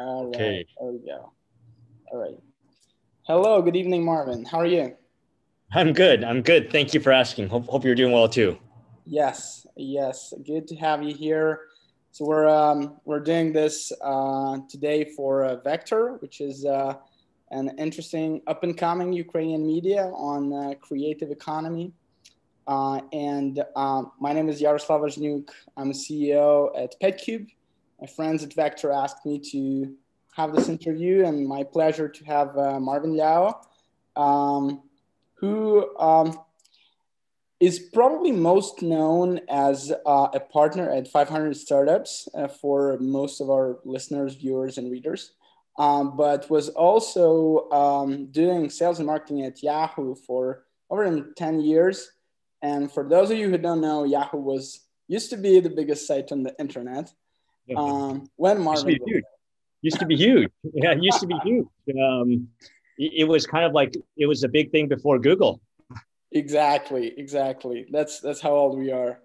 All right, Okay. there we go. All right. Hello, good evening, Marvin. How are you? I'm good. I'm good. Thank you for asking. Hope you're doing well too. Yes, good to have you here. So we're doing this today for Vector, which is an interesting up and coming Ukrainian media on creative economy. And my name is Yaroslav Azhnyuk. I'm a CEO at Petcube. My friends at Vector asked me to have this interview, and my pleasure to have Marvin Liao, who is probably most known as a partner at 500 Startups for most of our listeners, viewers, and readers, but was also doing sales and marketing at Yahoo for over 10 years. And for those of you who don't know, Yahoo used to be the biggest site on the internet. Yeah. When Marvin Used to be huge. Yeah, it used to be huge. It was kind of like it was a big thing before Google. Exactly. That's how old we are.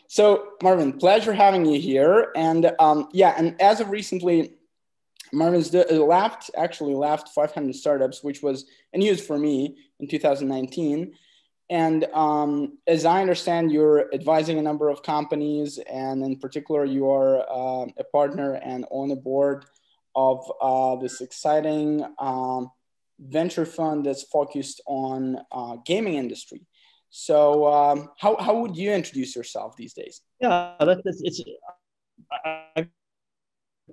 So Marvin, pleasure having you here. And and as of recently, Marvin's left 500 Startups, which was a news for me in 2019. And as I understand, you're advising a number of companies, and in particular, you are a partner and on the board of this exciting venture fund that's focused on gaming industry. So how would you introduce yourself these days? Yeah, I,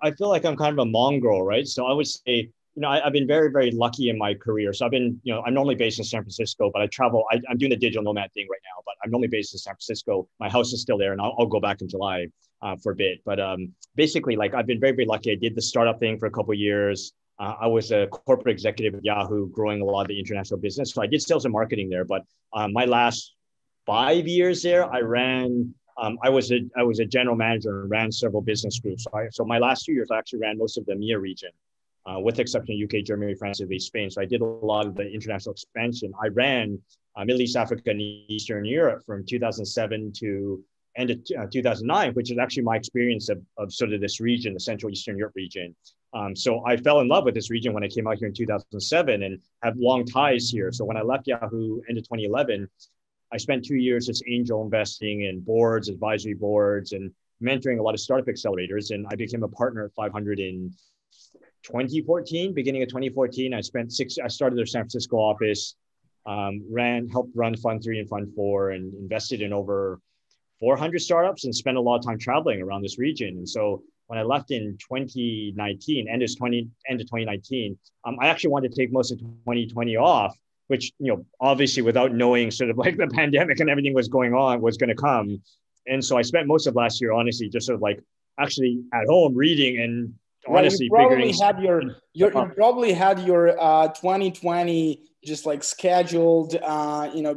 I feel like I'm kind of a mongrel, right? So I would say, I've been very, very lucky in my career. So I've been, I'm normally based in San Francisco, but I travel. I'm doing the digital nomad thing right now, but I'm normally based in San Francisco. My house is still there, and I'll go back in July for a bit. But basically, like I've been very, very lucky. I did the startup thing for a couple of years. I was a corporate executive at Yahoo, growing a lot of the international business. So I did sales and marketing there. But my last 5 years there, I ran. I was a general manager and ran several business groups. So my last 2 years, I actually ran most of the EMEA region. With the exception of UK, Germany, France, Italy, Spain. So I did a lot of the international expansion. I ran Middle East, Africa, and Eastern Europe from 2007 to end of 2009, which is actually my experience of sort of this region, the Central Eastern Europe region. So I fell in love with this region when I came out here in 2007 and have long ties here. So when I left Yahoo end of 2011, I spent 2 years as angel investing in boards, advisory boards, and mentoring a lot of startup accelerators. And I became a partner at 500 in 2014, beginning of 2014. I started their San Francisco office, helped run Fund 3 and Fund 4, and invested in over 400 startups and spent a lot of time traveling around this region. And so when I left in 2019, end of 2019, I actually wanted to take most of 2020 off, which, obviously without knowing sort of like the pandemic and everything was going to come. And so I spent most of last year, honestly, just sort of like actually at home reading and honestly you probably had your 2020 just like scheduled,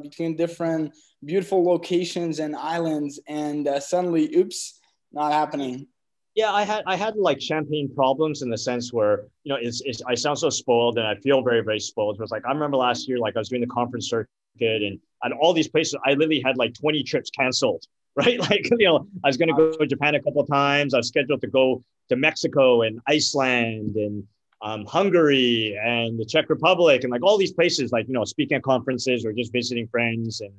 between different beautiful locations and islands, and suddenly, oops, not happening. Yeah, I had like champagne problems in the sense where, I sound so spoiled and I feel very, very spoiled. It was like, I remember last year, like I was doing the conference circuit and at all these places, I literally had like 20 trips canceled, right? Like, I was going to go to Japan a couple of times. I was scheduled to go to Mexico and Iceland and Hungary and the Czech Republic and like all these places, like, speaking at conferences or just visiting friends, and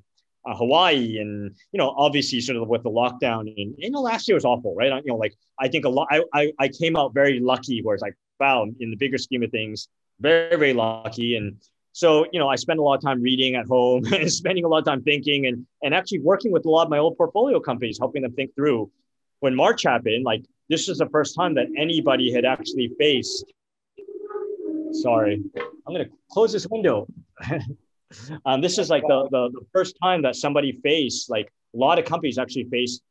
Hawaii. And, obviously sort of with the lockdown and, last year was awful, right? I think a lot, I came out very lucky where it's like, wow, in the bigger scheme of things, very, very lucky. And so, I spent a lot of time reading at home and spending a lot of time thinking and actually working with a lot of my old portfolio companies, helping them think through. When March happened, like this was the first time that anybody had actually faced. Sorry, I'm going to close this window. This is like the first time that somebody faced, like a lot of companies actually faced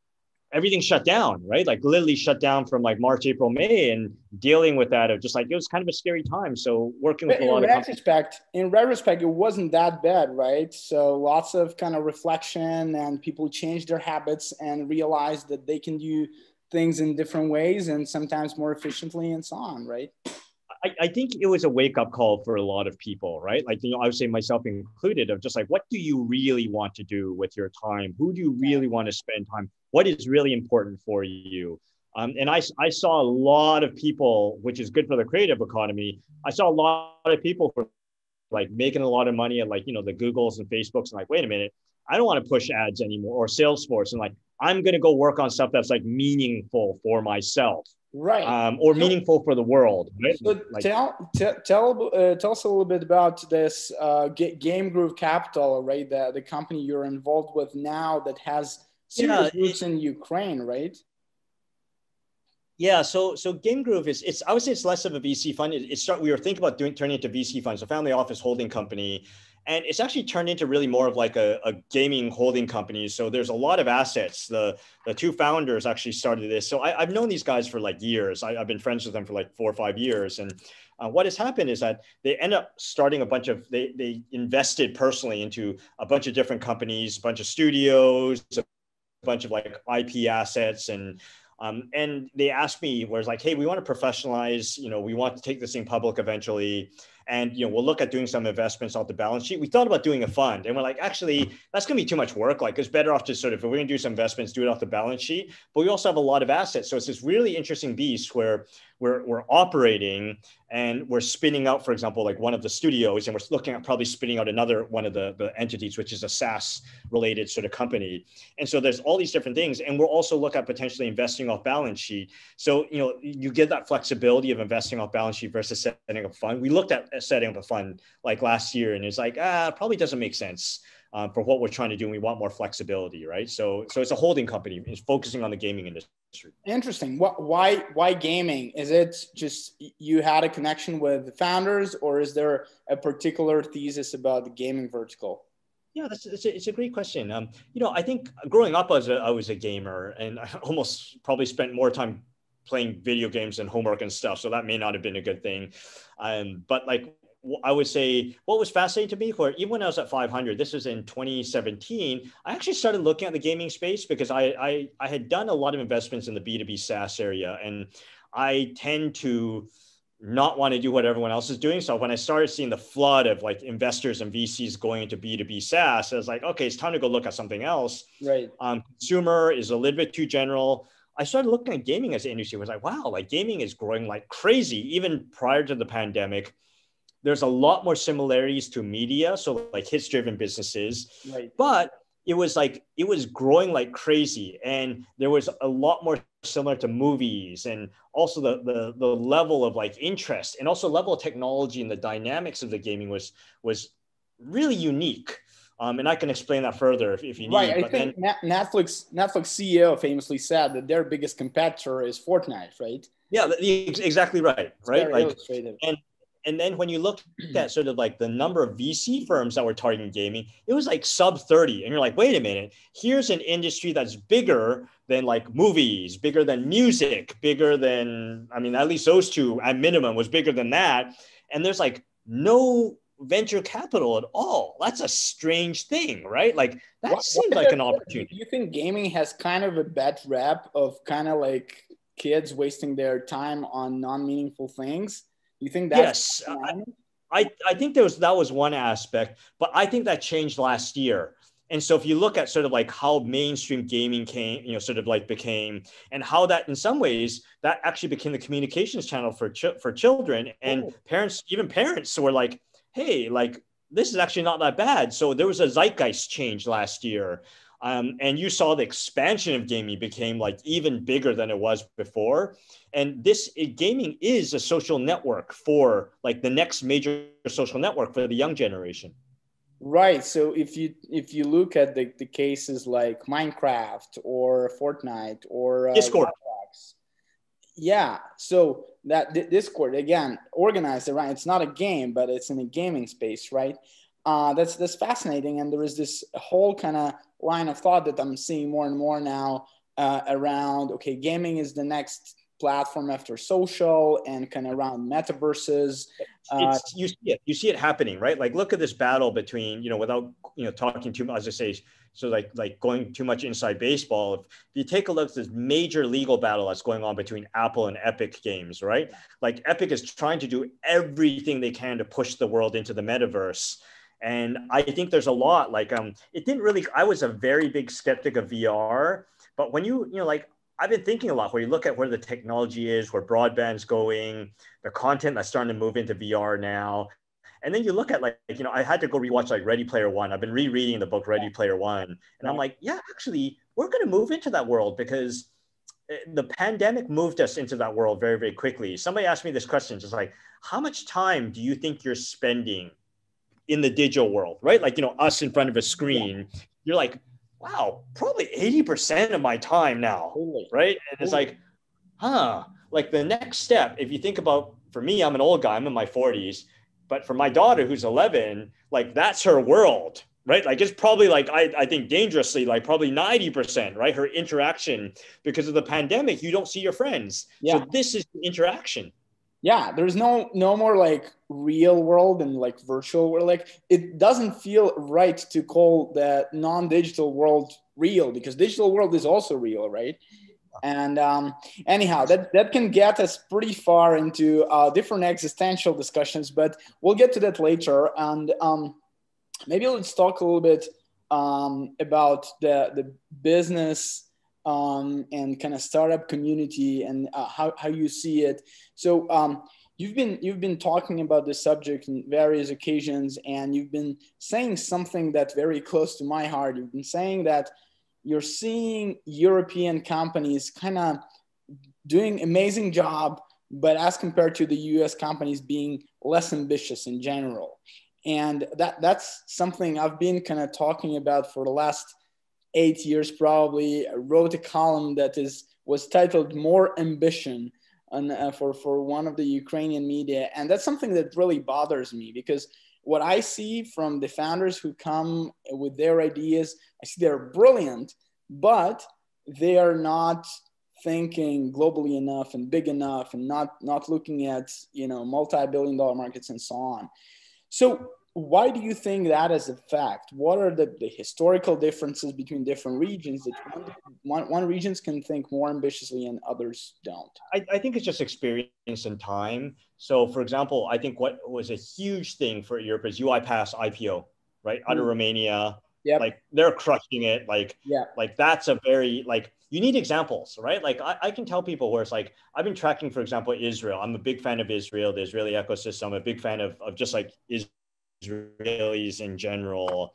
everything shut down, right? Like literally shut down from like March, April, May, and dealing with that of just like, it was kind of a scary time. So working with a lot of companies. In retrospect, it wasn't that bad, right? So lots of kind of reflection, and people changed their habits and realized that they can do things in different ways and sometimes more efficiently and so on, right? I think it was a wake-up call for a lot of people, right? Like, I would say myself included, of just like, what do you really want to do with your time? Who do you really want to spend time? What is really important for you? And I saw a lot of people, which is good for the creative economy. I saw a lot of people who were like making a lot of money at like, you know, the Googles and Facebooks and like, wait a minute, I don't want to push ads anymore or Salesforce. And like, I'm going to go work on stuff that's like meaningful for myself. Right. Or meaningful for the world. Right? So like, tell us a little bit about this Game Groove Capital, right? The company you're involved with now that has serious roots in Ukraine, right? Yeah, so Game Groove it's I would say it's less of a VC fund. We were thinking about turning into VC funds, a family office holding company, and it's actually turned into really more of like a gaming holding company. So there's a lot of assets. The two founders actually started this. So I've known these guys for like years. I've been friends with them for like 4 or 5 years, and what has happened is that they end up starting a bunch of they invested personally into a bunch of different companies, a bunch of studios, a bunch of like IP assets, and they asked me, where it's like, hey, we want to professionalize, you know, we want to take this thing public eventually. And, you know, we'll look at doing some investments off the balance sheet. We thought about doing a fund and we're like, actually, that's going to be too much work. Like it's better off just sort of, if we're going to do some investments, do it off the balance sheet, but we also have a lot of assets. So it's this really interesting beast where we're operating and we're spinning out, for example, like one of the studios, and we're looking at probably spinning out another one of the entities, which is a SaaS related sort of company. And so there's all these different things. And we'll also look at potentially investing off balance sheet. So, you know, you get that flexibility of investing off balance sheet versus setting up a fund. We looked at setting up a fund like last year, and it's like, probably doesn't make sense for what we're trying to do. And we want more flexibility, right? So it's a holding company. It's focusing on the gaming industry. Interesting. Why gaming? Is it just you had a connection with the founders, or is there a particular thesis about the gaming vertical? Yeah, it's a great question. You know, I think growing up I was a gamer, and I almost probably spent more time playing video games and homework and stuff. So that may not have been a good thing. But like, I would say what was fascinating to me, for even when I was at 500, this was in 2017, I actually started looking at the gaming space because I had done a lot of investments in the B2B SaaS area, and I tend to not want to do what everyone else is doing. So when I started seeing the flood of like investors and VCs going into B2B SaaS, I was like, okay, it's time to go look at something else. Right. Consumer is a little bit too general. I started looking at gaming as an industry. I was like, wow, like gaming is growing like crazy. Even prior to the pandemic, there's a lot more similarities to media. So like hits driven businesses, right. But it was growing like crazy. And there was a lot more similar to movies, and also the level of like interest and also level of technology and the dynamics of the gaming was really unique. And I can explain that further if you need. Right. I think Netflix CEO famously said that their biggest competitor is Fortnite, right? Yeah, exactly right. It's right. Like, illustrative. And then when you look at sort of like the number of VC firms that were targeting gaming, it was like sub 30. And you're like, wait a minute, here's an industry that's bigger than like movies, bigger than music, bigger than, I mean, at least those two at minimum was bigger than that. And there's like no venture capital at all. That's a strange thing, right? Like that seems like an opportunity. Do you think gaming has kind of a bad rap of kind of like kids wasting their time on non-meaningful things? You think that's yes? I think that was one aspect, but I think that changed last year. And so if you look at sort of like how mainstream gaming became, and how that in some ways that actually became the communications channel for children, and parents were like, hey, like this is actually not that bad. So there was a zeitgeist change last year. And you saw the expansion of gaming became like even bigger than it was before. And gaming is a social network for like the next major social network for the young generation. Right. So if you look at the cases like Minecraft or Fortnite or Discord. Roblox, yeah. So that Discord, again, organized around, it's not a game, but it's in a gaming space, right? That's fascinating. And there is this whole kind of line of thought that I'm seeing more and more now around, okay, gaming is the next platform after social, and kind of around metaverses. You see it happening, right? Like look at this battle between, without, talking too much, as I say, so like going too much inside baseball. If you take a look at this major legal battle that's going on between Apple and Epic Games, right? Like Epic is trying to do everything they can to push the world into the metaverse. And I think there's a lot like, I was a very big skeptic of VR, but when I've been thinking a lot where you look at where the technology is, where broadband's going, the content that's starting to move into VR now. And then you look at like, I had to go rewatch like Ready Player One. I've been rereading the book Ready Player One. And I'm like, yeah, actually, we're going to move into that world because the pandemic moved us into that world very, very quickly. Somebody asked me this question, just like, how much time do you think you're spending in the digital world, right? Like, us in front of a screen, you're like, wow, probably 80% of my time now, right? And it's like, like the next step, if you think about, for me, I'm an old guy, I'm in my 40s, but for my daughter who's 11, like that's her world, right? Like it's probably like, I think dangerously, like probably 90%, right? Her interaction, because of the pandemic, you don't see your friends. Yeah. So this is the interaction. Yeah, there's no more like real world and like virtual world. Like it doesn't feel right to call the non-digital world real, because digital world is also real, right? And anyhow, that can get us pretty far into different existential discussions, but we'll get to that later. And maybe let's talk a little bit about the business and kind of startup community and how you see it. So you've been talking about this subject in various occasions, and you've been saying something that's very close to my heart. You've been saying that you're seeing European companies kind of doing amazing job, but as compared to the US companies being less ambitious in general. And that's something I've been kind of talking about for the last 8 years, probably. I wrote a column that was titled "More Ambition" for one of the Ukrainian media, and that's something that really bothers me, because what I see from the founders who come with their ideas, I see they're brilliant, but they are not thinking globally enough and big enough, and not looking at multi-billion-dollar markets and so on. So why do you think that is a fact? What are the historical differences between different regions that one regions can think more ambitiously and others don't? I think it's just experience and time. So for example, I think what was a huge thing for Europe is UiPath IPO, right? Out of Romania. Yep. Like they're crushing it. Like that's a very, like, you need examples, right? Like I can tell people where it's like, I've been tracking, for example, Israel. I'm a big fan of Israel, the Israeli ecosystem. I'm a big fan of just like Israelis in general,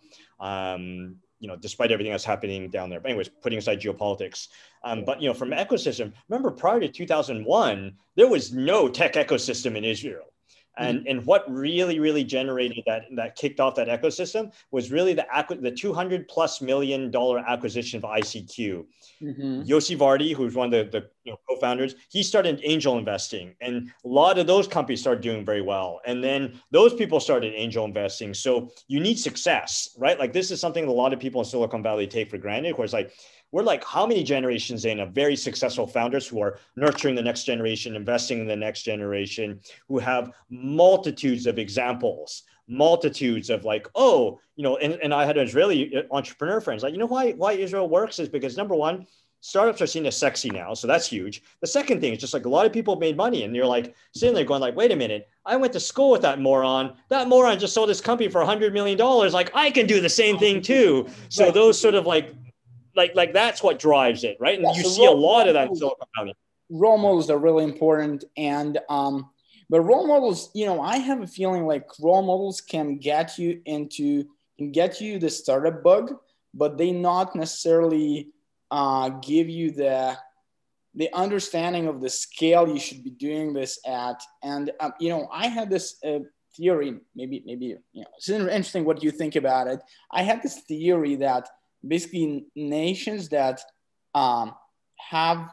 despite everything that's happening down there. But anyways, putting aside geopolitics. But, from ecosystem, remember prior to 2001, there was no tech ecosystem in Israel. And what really generated that kicked off that ecosystem was really the $200+ million acquisition of ICQ. Yossi Vardi, who's one of the co-founders, he started angel investing, and a lot of those companies started doing very well. And then those people started angel investing. So you need success, right? Like this is something a lot of people in Silicon Valley take for granted, where it's like, we're like how many generations in of very successful founders who are nurturing the next generation, investing in the next generation, who have multitudes of examples, multitudes of like, and I had an Israeli entrepreneur friends, like, why Israel works is because number one, startups are seen as sexy now. So that's huge. The second thing is just like a lot of people made money, and you're like sitting there going like, wait a minute, I went to school with that moron. That moron just sold his company for $100 million. Like I can do the same thing too. So those sort of like that's what drives it, right? And you see a lot of that in Silicon Valley. Role models are really important, and but role models, I have a feeling like role models can get you the startup bug, but they not necessarily give you the understanding of the scale you should be doing this at. And I had this theory. Maybe it's interesting what you think about it. I had this theory that basically nations that have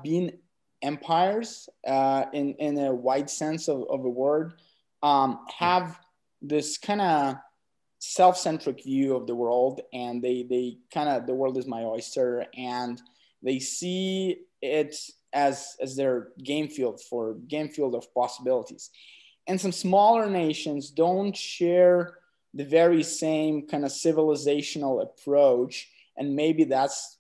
been empires in a wide sense of a word have this kind of self-centric view of the world, and they kind of, the world is my oyster, and they see it as their game field of possibilities. And some smaller nations don't share the very same kind of civilizational approach, and maybe that's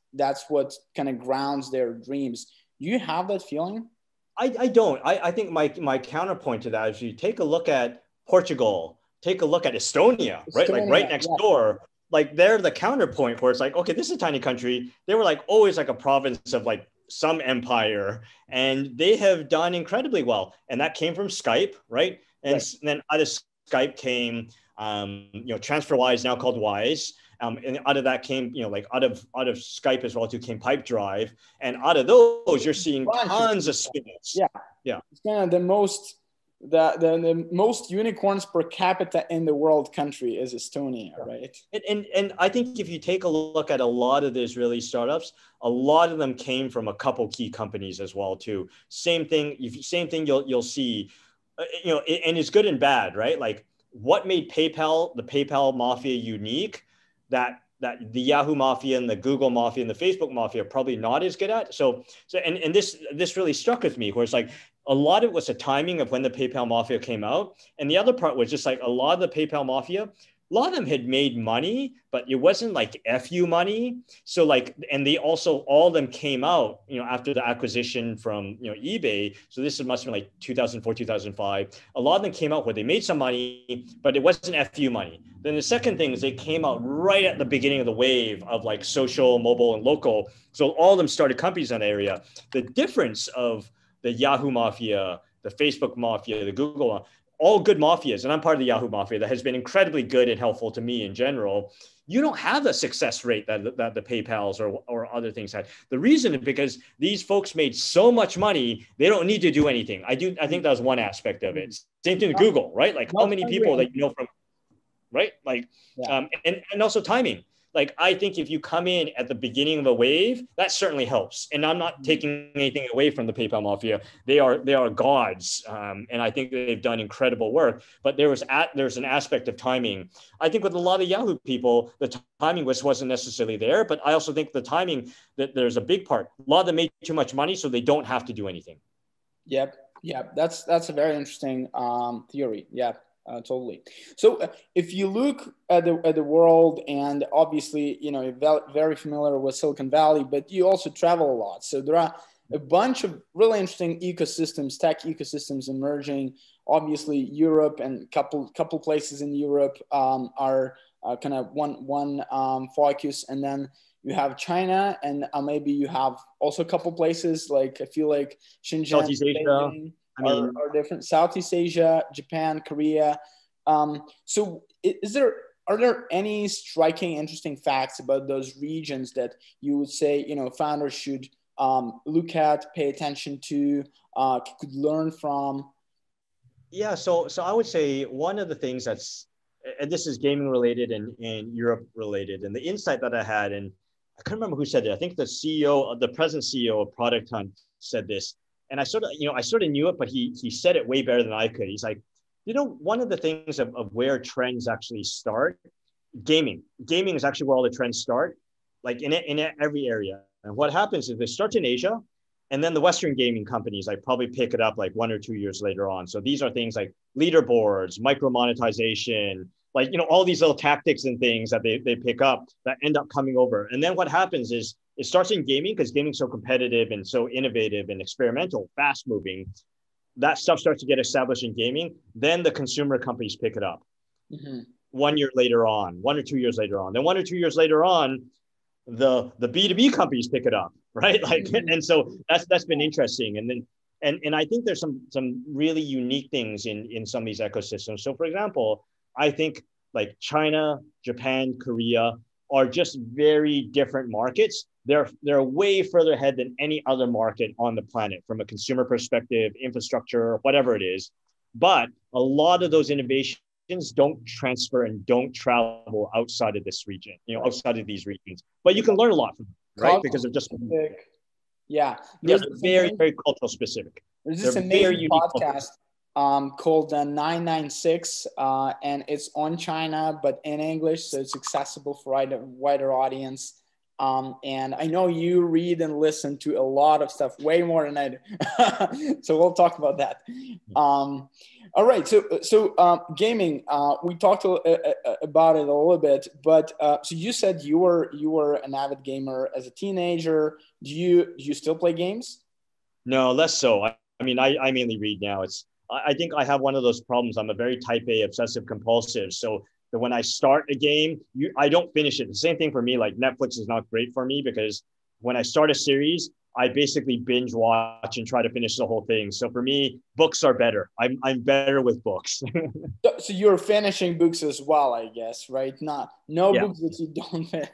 what kind of grounds their dreams. Do you have that feeling? I don't. I think my counterpoint to that is, you take a look at Portugal, take a look at Estonia, right? Like right next door. Like they're the counterpoint where it's like, okay, this is a tiny country. They were like always like a province of like some empire, and they have done incredibly well. And that came from Skype, right? And then out of Skype came, TransferWise, now called Wise. And out of that came, like out of Skype as well too came Pipedrive. And out of those, you're seeing tons of spin-offs. Yeah. It's kind of the most unicorns per capita in the world country is Estonia, right? And I think if you take a look at a lot of the Israeli startups, a lot of them came from a couple key companies as well too. Same thing you'll see, and it's good and bad, right? Like what made the PayPal mafia unique that the Yahoo mafia and the Google mafia and the Facebook mafia are probably not as good at. So this really struck with me, where it's like a lot of it was the timing of when the PayPal mafia came out. And the other part was just like a lot of the PayPal mafia, a lot of them had made money, but it wasn't like FU money. So like, and they also, all of them came out, after the acquisition from, eBay. So this must have been like 2004, 2005. A lot of them came out where they made some money, but it wasn't FU money. Then the second thing is they came out right at the beginning of the wave of like social, mobile, and local. So all of them started companies in that area. The difference of the Yahoo mafia, the Facebook mafia, the Google, all good mafias, and I'm part of the Yahoo mafia that has been incredibly good and helpful to me in general. You don't have the success rate that the PayPals or other things had. The reason is because these folks made so much money, they don't need to do anything. I think that was one aspect of it. Same thing with Google, right? Like how many people that you know from, right? Like, and also timing. Like, I think if you come in at the beginning of a wave, that certainly helps. And I'm not taking anything away from the PayPal mafia. They are gods. And I think they've done incredible work, but there's an aspect of timing. I think with a lot of Yahoo people, the timing wasn't necessarily there, but I also think the timing, that there's a big part. A lot of them made too much money, so they don't have to do anything. Yep. That's a very interesting theory. Yeah. Totally. So if you look at the world, and obviously, you're very familiar with Silicon Valley, but you also travel a lot. So there are a bunch of really interesting ecosystems, tech ecosystems emerging. Obviously, Europe and couple places in Europe are kind of one focus, and then you have China, and maybe you have also a couple places like, I feel like Shenzhen, Southeast Asia. Are different. Southeast Asia, Japan, Korea. So are there any striking, interesting facts about those regions that you would say, founders should look at, pay attention to, could learn from? Yeah, so I would say one of the things and this is gaming related and Europe related, and the insight that I had, and I can't remember who said it. I think the present CEO of Product Hunt said this. And I sort of knew it, but he said it way better than I could. He's like, one of the things of where trends actually start, gaming is actually where all the trends start, like in every area. And what happens is they start in Asia, and then the Western gaming companies like probably pick it up like 1 or 2 years later on. So these are things like leaderboards, micro monetization, like, all these little tactics and things that they pick up that end up coming over. And then what happens is, it starts in gaming, because gaming's so competitive and so innovative and experimental, fast moving. That stuff starts to get established in gaming. Then the consumer companies pick it up 1 year later on, 1 or 2 years later on. Then 1 or 2 years later on, the B2B companies pick it up, right? Like, and so that's been interesting. And then and I think there's some really unique things in some of these ecosystems. So for example, I think like China, Japan, Korea are just very different markets. They're way further ahead than any other market on the planet from a consumer perspective, infrastructure, whatever it is. But a lot of those innovations don't transfer and don't travel outside of this region, outside of these regions. But you can learn a lot from them, right? Because they're just they're very, very cultural specific. There's this amazing podcast called 996, and it's on China, but in English, so it's accessible for a wider audience. And I know you read and listen to a lot of stuff, way more than I do. So we'll talk about that. All right. So gaming, we talked about it a little bit, but so you said you were an avid gamer as a teenager. Do you still play games? No, less so. I mainly read now. I think I have one of those problems. I'm a very type A obsessive compulsive. So that when I start a game, I don't finish it. The same thing for me, like Netflix is not great for me, because when I start a series, I basically binge watch and try to finish the whole thing. So for me, books are better. I'm better with books. So you're finishing books as well, I guess, right? Not no Yeah. books that you don't finish.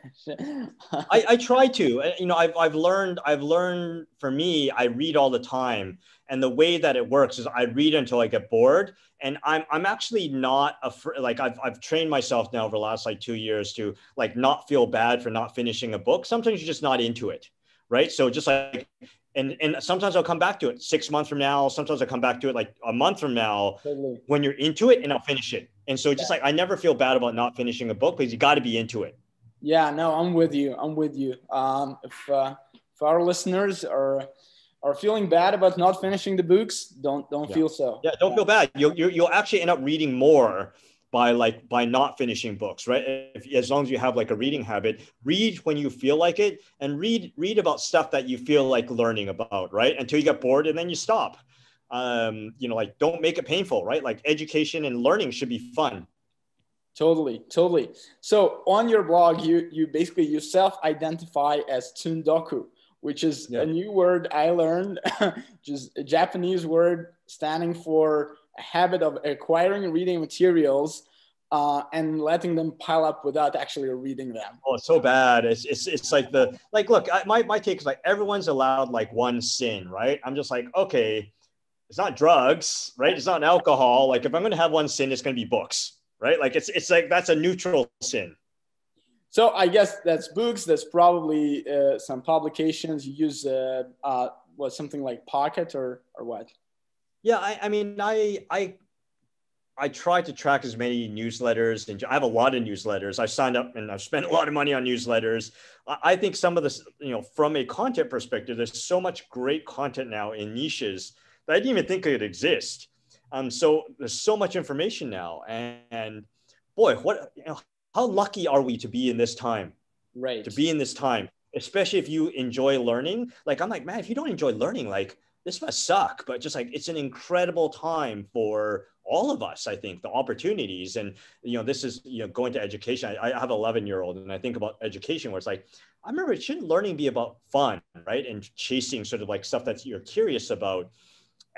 I try to. I've learned for me, I read all the time. And the way that it works is I read until I get bored. And I'm actually not afraid. Like I've trained myself now over the last like 2 years to like not feel bad for not finishing a book. Sometimes you're just not into it. Right. So just like, and sometimes I'll come back to it 6 months from now. Sometimes I'll come back to it like a month from now Totally. when you're into it, and I'll finish it. And so just like, I never feel bad about not finishing a book because you got to be into it. Yeah, no, I'm with you. I'm with you. If our listeners are feeling bad about not finishing the books, don't feel so. Yeah, don't feel bad. You'll actually end up reading more by not finishing books, right? As long as you have like a reading habit, read when you feel like it, and read about stuff that you feel like learning about, right? Until you get bored, and then you stop. Like don't make it painful, right? Like education and learning should be fun. Totally. So on your blog, you basically you self-identify as tsundoku, which is a new word I learned, which is a Japanese word standing for a habit of acquiring reading materials and letting them pile up without actually reading them. Oh, it's so bad. It's like look, my take is like everyone's allowed like one sin, right? I'm just like, okay, it's not drugs, right? It's not alcohol. Like if I'm going to have one sin, it's going to be books. Right? Like it's like that's a neutral sin. So I guess that's books. That's probably some publications. You use something like Pocket or what? Yeah, I try to track as many newsletters, and I have a lot of newsletters. I've signed up and I've spent a lot of money on newsletters. I think some of this, from a content perspective, there's so much great content now in niches that I didn't even think could exist. So there's so much information now, and boy, how lucky are we to be in this time? Right. To be in this time, especially if you enjoy learning. Like I'm like, man, if you don't enjoy learning, like this must suck. But just like it's an incredible time for all of us. I think the opportunities, and this is going to education. I have an 11-year-old, and I think about education where it's like, I remember, shouldn't learning be about fun, right? And chasing sort of like stuff that you're curious about.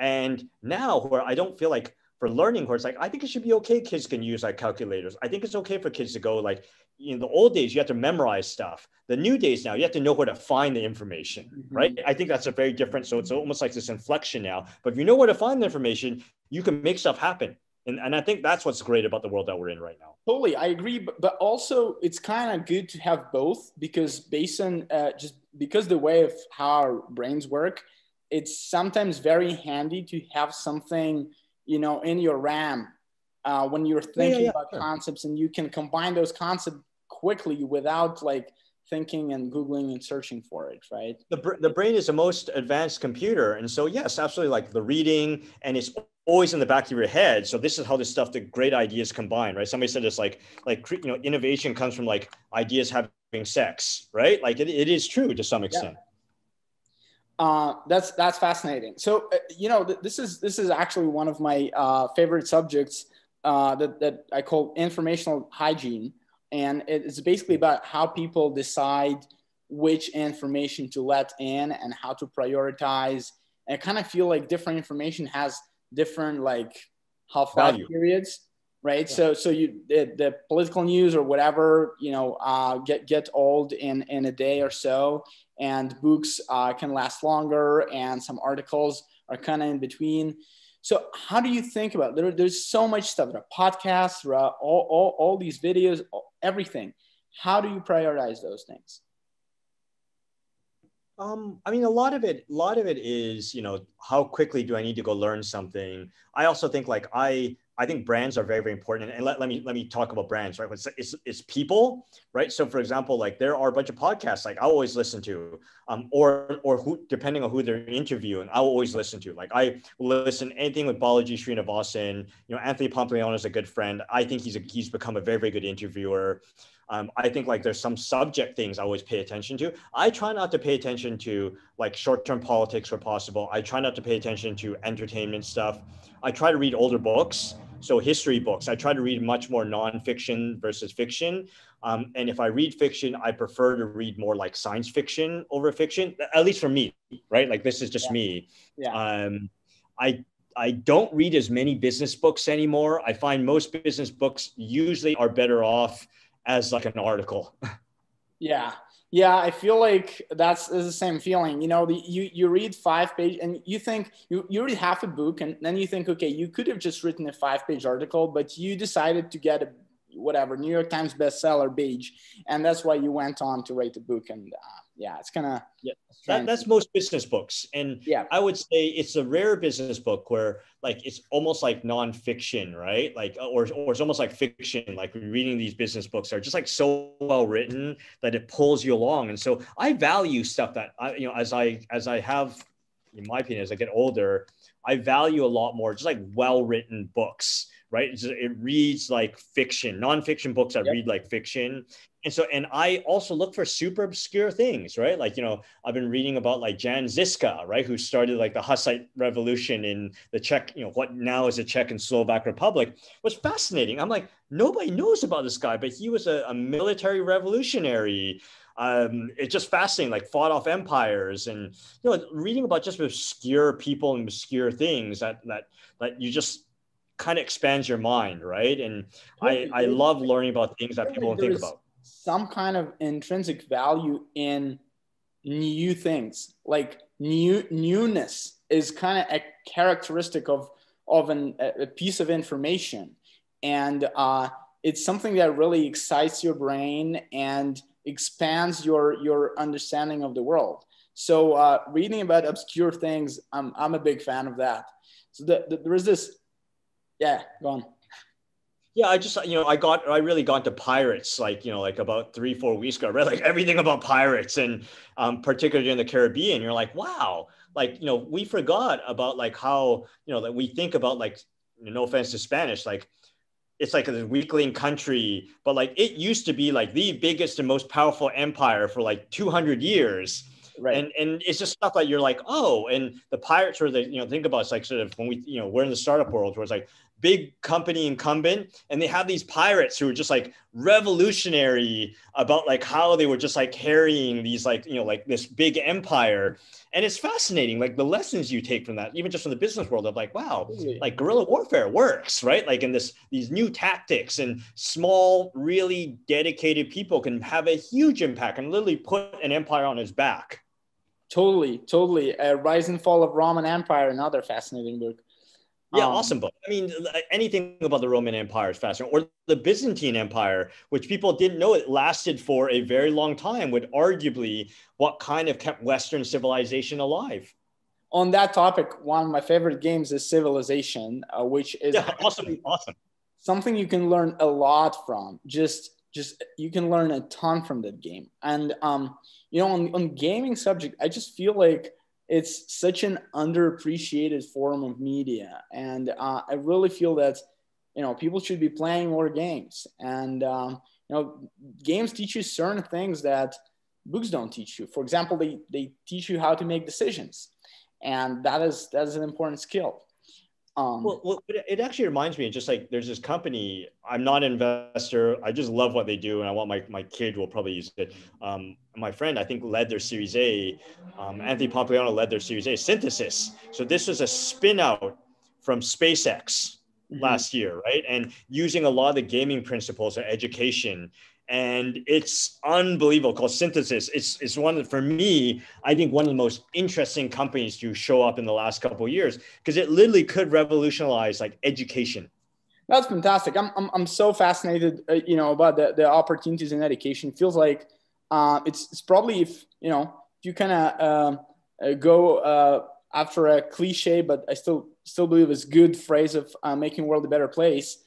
And now where I don't feel like for learning, where it's like, I think it should be okay. Kids can use like calculators. I think it's okay for kids to go like, in the old days, you have to memorize stuff. The new days now, you have to know where to find the information, right? I think that's a very different. So it's almost like this inflection now. But if you know where to find the information, you can make stuff happen. And I think that's what's great about the world that we're in right now. Totally, I agree. But also, it's kind of good to have both because based on just because the way of how our brains work, it's sometimes very handy to have something, in your RAM when you're thinking about concepts, and you can combine those concepts quickly without like thinking and Googling and searching for it, right? The brain is the most advanced computer. And so, yes, absolutely, like the reading, and it's always in the back of your head. So this is how this stuff, the great ideas combine, right? Somebody said it's like innovation comes from like ideas having sex, right? Like it is true to some extent. Yeah. That's fascinating. So this is actually one of my favorite subjects that I call informational hygiene, and it's basically about how people decide which information to let in and how to prioritize. And I kind of feel like different information has different like half-life periods, right? Yeah. So you the political news or whatever get old in a day or so. And books can last longer, and some articles are kind of in between. So how do you think about it? There's so much stuff. There are podcasts, there are all these videos, everything. How do you prioritize those things? I mean, a lot of it is, how quickly do I need to go learn something? I also think like I think brands are very, very important. And let me talk about brands, right? It's people, right? So for example, like there are a bunch of podcasts like I always listen to, or who, depending on who they're interviewing, I'll always listen to. Like I will listen to anything with Balaji Srinivasan. Anthony Pompliano is a good friend. I think he's become a very, very good interviewer. I think like there's some subject things I always pay attention to. I try not to pay attention to like short-term politics where possible. I try not to pay attention to entertainment stuff. I try to read older books. So history books, I try to read much more nonfiction versus fiction. And if I read fiction, I prefer to read more like science fiction over fiction, at least for me, right? Like this is just me. I I don't read as many business books anymore. I find most business books usually are better off as like an article. Yeah. Yeah, I feel like that's the same feeling. You know, you read 5 page and you think you read half a book and then you think, okay, you could have just written a 5 page article, but you decided to get a whatever New York Times bestseller page, and that's why you went on to write the book. And yeah, it's kind of that's most business books, and yeah, I would say it's a rare business book where like it's almost like nonfiction, right? Like or it's almost like fiction. Like reading these business books are just like so well written that it pulls you along. And so I value stuff that as I have, in my opinion, as I get older, I value a lot more just like well written books. Right. It reads like fiction, nonfiction books that read like fiction. And I also look for super obscure things, right? Like, I've been reading about like Jan Žižka, right? Who started like the Hussite revolution in the Czech, what now is the Czech and Slovak Republic. Was fascinating. I'm like, nobody knows about this guy, but he was a military revolutionary. It's just fascinating, like fought off empires, and, reading about just obscure people and obscure things that you just kind of expands your mind, right? And I love learning about things that people don't think about. Some kind of intrinsic value in new things, like newness is kind of a characteristic of a piece of information, and it's something that really excites your brain and expands your understanding of the world. So reading about obscure things, I'm a big fan of that. So there is this. Yeah, go on. Yeah, I really got into pirates, like about 3-4 weeks ago. I read like everything about pirates, and particularly in the Caribbean. You're like, wow, like, we forgot about like how, that we think about like, no offense to Spanish, like it's like a weakling country, but like it used to be like the biggest and most powerful empire for like 200 years. Right. And it's just stuff that you're like, oh, and the pirates were think about, it's like sort of when we, we're in the startup world where it's like big company incumbent, and they have these pirates who are just like revolutionary about like how they were just like carrying these like, like this big empire. And it's fascinating, like the lessons you take from that, even just from the business world of like, wow, like guerrilla warfare works, right? Like in these new tactics, and small, really dedicated people can have a huge impact and literally put an empire on its back. Totally. Rise and Fall of Roman Empire, another fascinating book. Yeah, awesome book. I mean, anything about the Roman Empire is fascinating, or the Byzantine Empire, which people didn't know it lasted for a very long time, would arguably what kind of kept Western civilization alive. On that topic, one of my favorite games is Civilization, which is awesome. Something you can learn a lot from. Just you can learn a ton from that game. And on gaming subject, I just feel like it's such an underappreciated form of media, and I really feel that people should be playing more games. And games teach you certain things that books don't teach you. For example, they teach you how to make decisions, and that is an important skill. Well, it actually reminds me, just like there's this company, I'm not an investor, I just love what they do, and I want my kid will probably use it. My friend, I think, led their Series A. Anthony Pompliano led their Series A, Synthesis. So this was a spin out from SpaceX last year, right? And using a lot of the gaming principles of education. And it's unbelievable, called Synthesis. It's one for me, I think one of the most interesting companies to show up in the last couple of years, because it literally could revolutionize like education. That's fantastic. I'm so fascinated, about the opportunities in education. It feels like it's probably if you kind of go after a cliche, but I still believe it's good phrase of making the world a better place.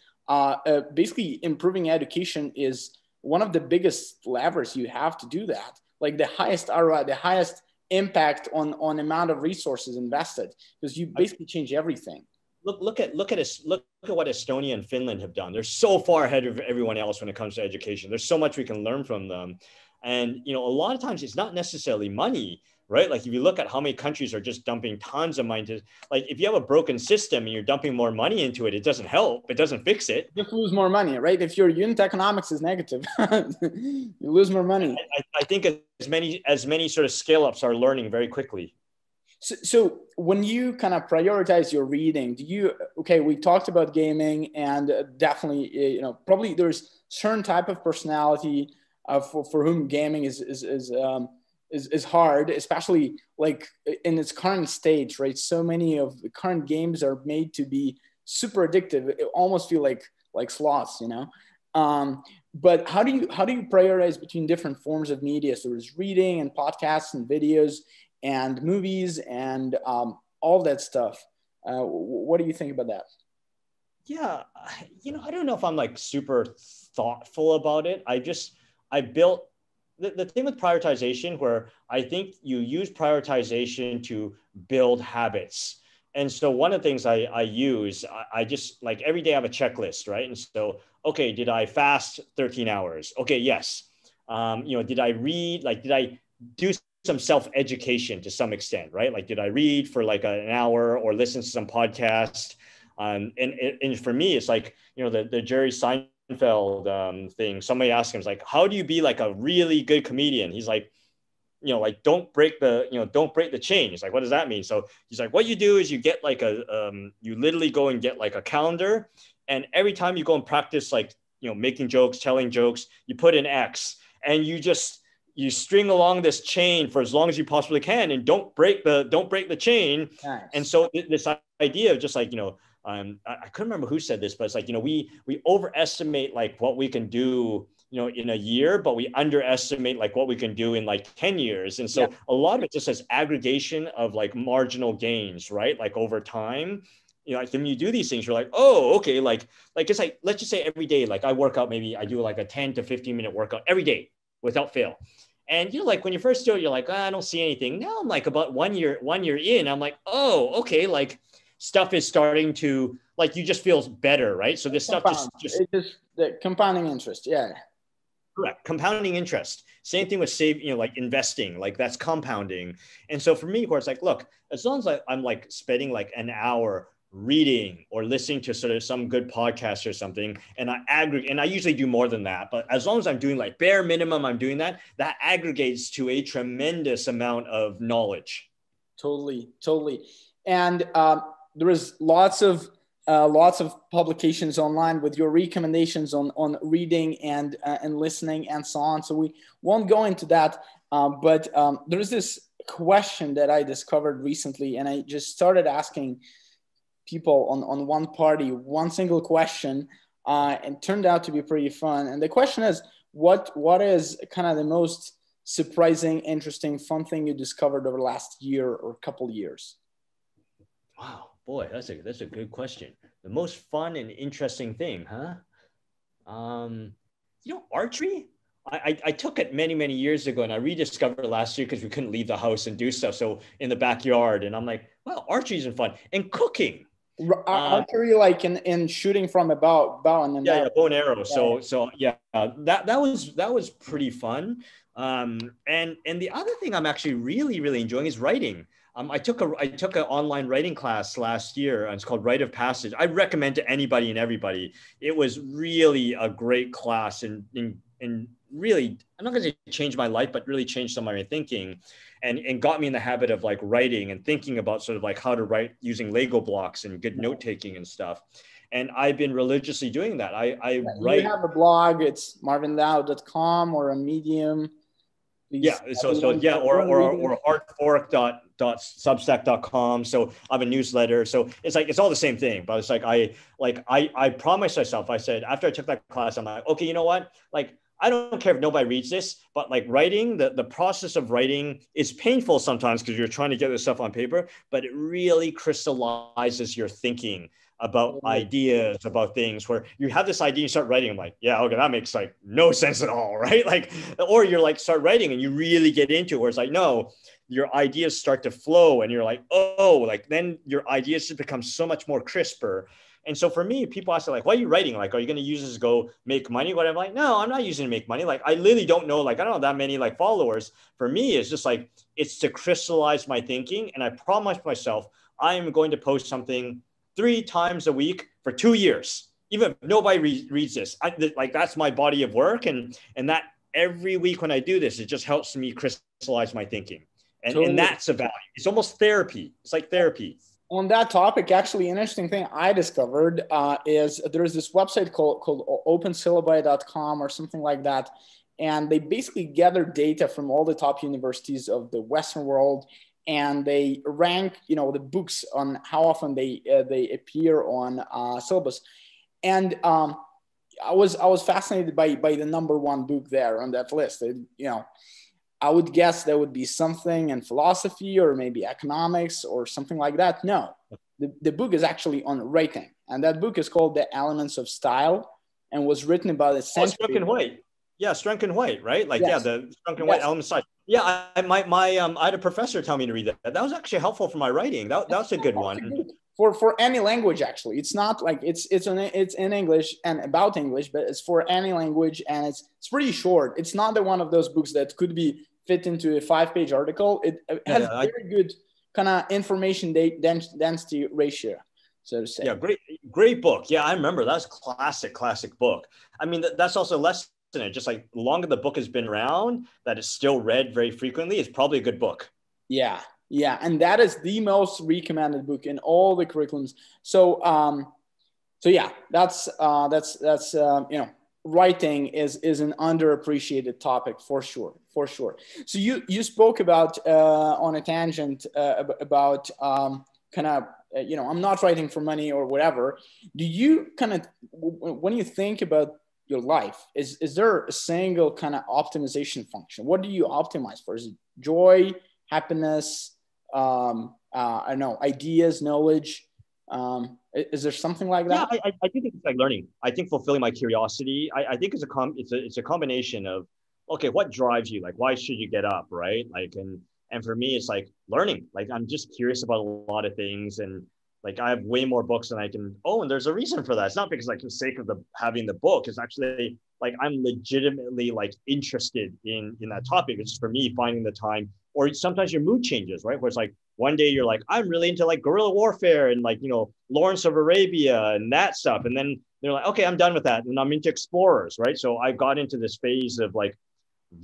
Basically, improving education is one of the biggest levers you have to do that. Like the highest ROI, the highest impact on amount of resources invested, because you basically change everything. Look at what Estonia and Finland have done. They're so far ahead of everyone else when it comes to education. There's so much we can learn from them. And a lot of times it's not necessarily money, right? Like if you look at how many countries are just dumping tons of money to, like if you have a broken system and you're dumping more money into it, it doesn't help. It doesn't fix it. You just lose more money, right? If your unit economics is negative, you lose more money. I think as many sort of scale ups are learning very quickly. So when you kind of prioritize your reading, we talked about gaming, and definitely, probably there's certain type of personality for whom gaming is hard, especially like in its current stage, right? So many of the current games are made to be super addictive. It almost feel like sloths, But how do you prioritize between different forms of media? So there's reading and podcasts and videos and movies and all that stuff. What do you think about that? Yeah, I don't know if I'm like super thoughtful about it. I built the thing with prioritization, where I think you use prioritization to build habits. And so one of the things I use, I just like every day I have a checklist, right? And so, okay, did I fast 13 hours? Okay, yes. Did I read, like, did I do some self-education to some extent, right? Like, did I read for like an hour or listen to some podcast? And for me, it's like, the Jerry Seinfeld thing. Somebody asked him, it's like, how do you be like a really good comedian? He's like, don't break the chain. He's like, what does that mean? So he's like, what you do is you get like you literally go and get like a calendar. And every time you go and practice, like, making jokes, telling jokes, you put an X, and you string along this chain for as long as you possibly can, and don't break the chain. Nice. And so this idea of just like, I couldn't remember who said this, but it's like, we overestimate like what we can do, in a year, but we underestimate like what we can do in like 10 years. And so a lot of it just says aggregation of like marginal gains, right? Like over time, like when you do these things, you're like, oh, okay. Like it's like, let's just say every day, like I work out, maybe I do like a 10 to 15 minute workout every day without fail. And like when you first do it, you're like, I don't see anything. Now I'm like about one year in, I'm like, oh, okay. Like stuff is starting to, like, you just feels better, right? So this stuff just the compounding interest. Yeah. Correct. Compounding interest. Same thing with like investing, like that's compounding. And so for me, where it's like, look, as long as I'm like spending like an hour reading or listening to sort of some good podcast or something, and I aggregate, and I usually do more than that, but as long as I'm doing like bare minimum, I'm doing that aggregates to a tremendous amount of knowledge. Totally. And there is lots of publications online with your recommendations on reading and listening and so on. So we won't go into that. But there's this question that I discovered recently, and I just started asking people on one single question, and turned out to be pretty fun. And the question is, what is kind of the most surprising, interesting, fun thing you discovered over the last year or couple years? Wow. Boy, that's a good question. The most fun and interesting thing, huh? Archery. I took it many, many years ago, and I rediscovered it last year because we couldn't leave the house and do stuff. So in the backyard, and I'm like, well, archery isn't fun. And cooking. Archery, like in shooting from a bow and bow and arrow. That was pretty fun. And the other thing I'm actually really, really enjoying is writing. I took an online writing class last year, and it's called Rite of Passage. I recommend to anybody and everybody. It was really a great class, and really, I'm not going to say change my life, but really changed some of my thinking, and got me in the habit of like writing and thinking about sort of like how to write using Lego blocks and good note taking and stuff. And I've been religiously doing that. I write. You have a blog. It's marvinliao.com or a Medium. Yeah. Or hardfork.substack.com. So I have a newsletter. So it's all the same thing, but it's like, I promised myself, I said, after I took that class, I'm like, okay, you know what? Like, I don't care if nobody reads this, but like writing, the process of writing is painful sometimes because you're trying to get this stuff on paper, but it really crystallizes your thinking about ideas, about things, where you have this idea, you start writing, I'm like, yeah, okay, that makes like no sense at all, right? Like, or you're like, start writing and you really get into it, where it's like, no, your ideas start to flow and you're like, oh, like then your ideas just become so much more crisper. And so for me, people ask like, why are you writing? Like, are you going to use this to go make money? Whatever. Like, no, I'm not using it to make money. Like, I literally don't know. Like, I don't have that many like followers. For me, it's just like, it's to crystallize my thinking. And I promise myself, I am going to post something 3 times a week for 2 years. Even if nobody reads this, like that's my body of work. And that every week when I do this, it just helps me crystallize my thinking. And that's a value. It's almost therapy. It's like therapy. On that topic, actually, an interesting thing I discovered is there's this website called opensyllabi.com or something like that. And they basically gather data from all the top universities of the Western world, and they rank, the books on how often they appear on syllabus. And I was fascinated by the number 1 book there on that list. I would guess there would be something in philosophy or maybe economics or something like that. No, the book is actually on writing. And that book is called The Elements of Style and was written about a century. Strunk and White. Yeah, Strunk and White, right? Like, yes. Yeah, the Strunk and White Elements of Style. Yeah, I had a professor tell me to read that. That was actually helpful for my writing. That was a good one. For any language, actually. It's not like it's in English and about English, but it's for any language, and it's pretty short. It's not one of those books that could be fit into a 5-page article. It has very good kind of information density ratio, so to say. Yeah, great book. Yeah, I remember that's classic book. I mean, that's also less than it. Just like the longer the book has been around, that is still read very frequently, it's probably a good book. Yeah, and that is the most recommended book in all the curriculums. So yeah, that's writing is an underappreciated topic for sure. So you spoke about on a tangent about kind of I'm not writing for money or whatever. Do you kind of, when you think about your life, is there a single kind of optimization function? What do you optimize for? Is it joy, happiness, I don't know, ideas, knowledge? Is there something like that? Yeah, I think it's like learning. I think fulfilling my curiosity. I think it's a combination of, okay, what drives you? Like, why should you get up, right? Like, and for me, it's like learning. Like, I'm just curious about a lot of things, and like I have way more books than I can. Oh, and there's a reason for that. It's not because like for the sake of having the book. It's actually like I'm legitimately like interested in that topic. It's just for me finding the time. Or sometimes your mood changes, right? Where it's like one day you're like, I'm really into like guerrilla warfare and like, Lawrence of Arabia and that stuff. And then they're like, okay, I'm done with that. And I'm into explorers, right? So I got into this phase of like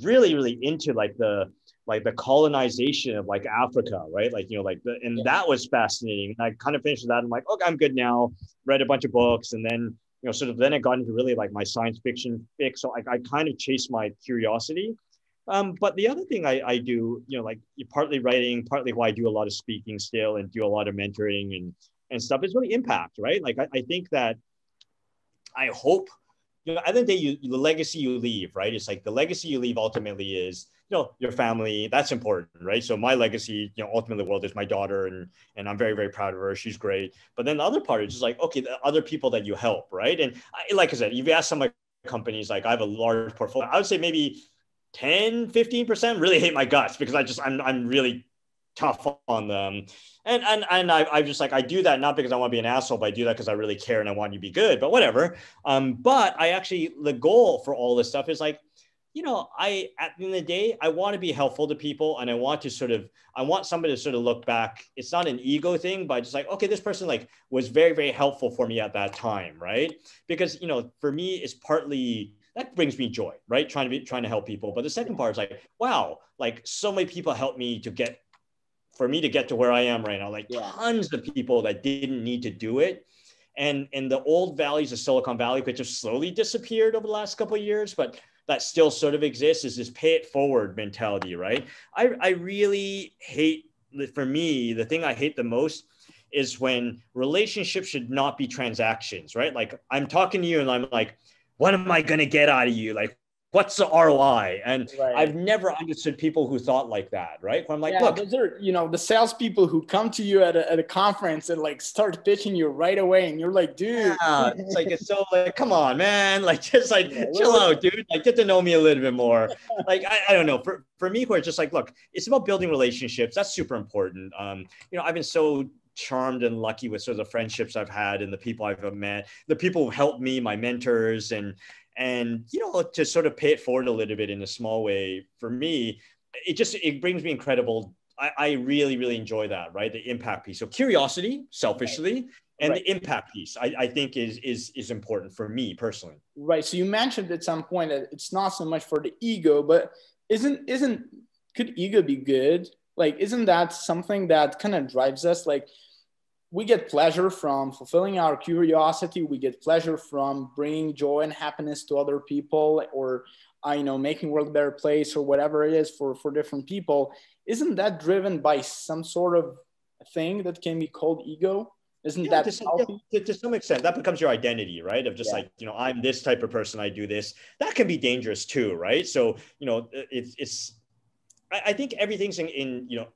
really, really into like the colonization of like Africa, right? Like, that was fascinating. And I kind of finished that. I'm like, okay, I'm good now. Read a bunch of books. And then, then I got into really like my science fiction fix. So I kind of chased my curiosity. But the other thing I do, like partly writing, partly why I do a lot of speaking still and do a lot of mentoring and stuff is really impact, right? Like I think that I hope, at the end of the day, the legacy you leave, right? It's like the legacy you leave ultimately is, your family. That's important, right? So my legacy, ultimately the world is my daughter, and I'm very, very proud of her. She's great. But then the other part is just like, okay, the other people that you help, right? And like I said, you've asked some of my companies, like I have a large portfolio. I would say maybe 10, 15% really hate my guts because I'm really tough on them. And I just like, I do that not because I want to be an asshole, but I do that because I really care and I want you to be good, but whatever. But the goal for all this stuff is like, at the end of the day, I want to be helpful to people, and I want somebody to sort of look back. It's not an ego thing, but just like, okay, this person like was very, very helpful for me at that time, right? Because, for me, it's partly, that brings me joy, right? Trying to help people. But the second part is like, wow, like so many people helped me to get to where I am right now, like tons of people that didn't need to do it. And the old values of Silicon Valley, which have slowly disappeared over the last couple of years, but that still sort of exists, is this pay it forward mentality, right? I really hate, for me, the thing I hate the most is when relationships should not be transactions, right? Like I'm talking to you and I'm like, what am I going to get out of you? Like, what's the ROI? And I've never understood people who thought like that, right? Where I'm like, look, those are, the salespeople who come to you at a conference and like start pitching you right away. And you're like, dude, it's like, it's so like, come on, man. Like, just like, chill out, dude. Like, get to know me a little bit more. Like, I don't know. For me, where it's just like, look, it's about building relationships. That's super important. I've been so charmed and lucky with sort of the friendships I've had and the people I've met, the people who helped me, my mentors, and you know, to sort of pay it forward a little bit in a small way for me, it brings me incredible. I really, really enjoy that, right? The impact piece. So curiosity, selfishly, and the impact piece, I think is important for me personally. Right. So you mentioned at some point that it's not so much for the ego, but could ego be good? Like, isn't that something that kind of drives us? Like, we get pleasure from fulfilling our curiosity. We get pleasure from bringing joy and happiness to other people, or making the world a better place, or whatever it is for different people. Isn't that driven by some sort of thing that can be called ego? Isn't that healthy? To some extent, that becomes your identity, right? Of just like, I'm this type of person, I do this. That can be dangerous too, right? So, I think everything's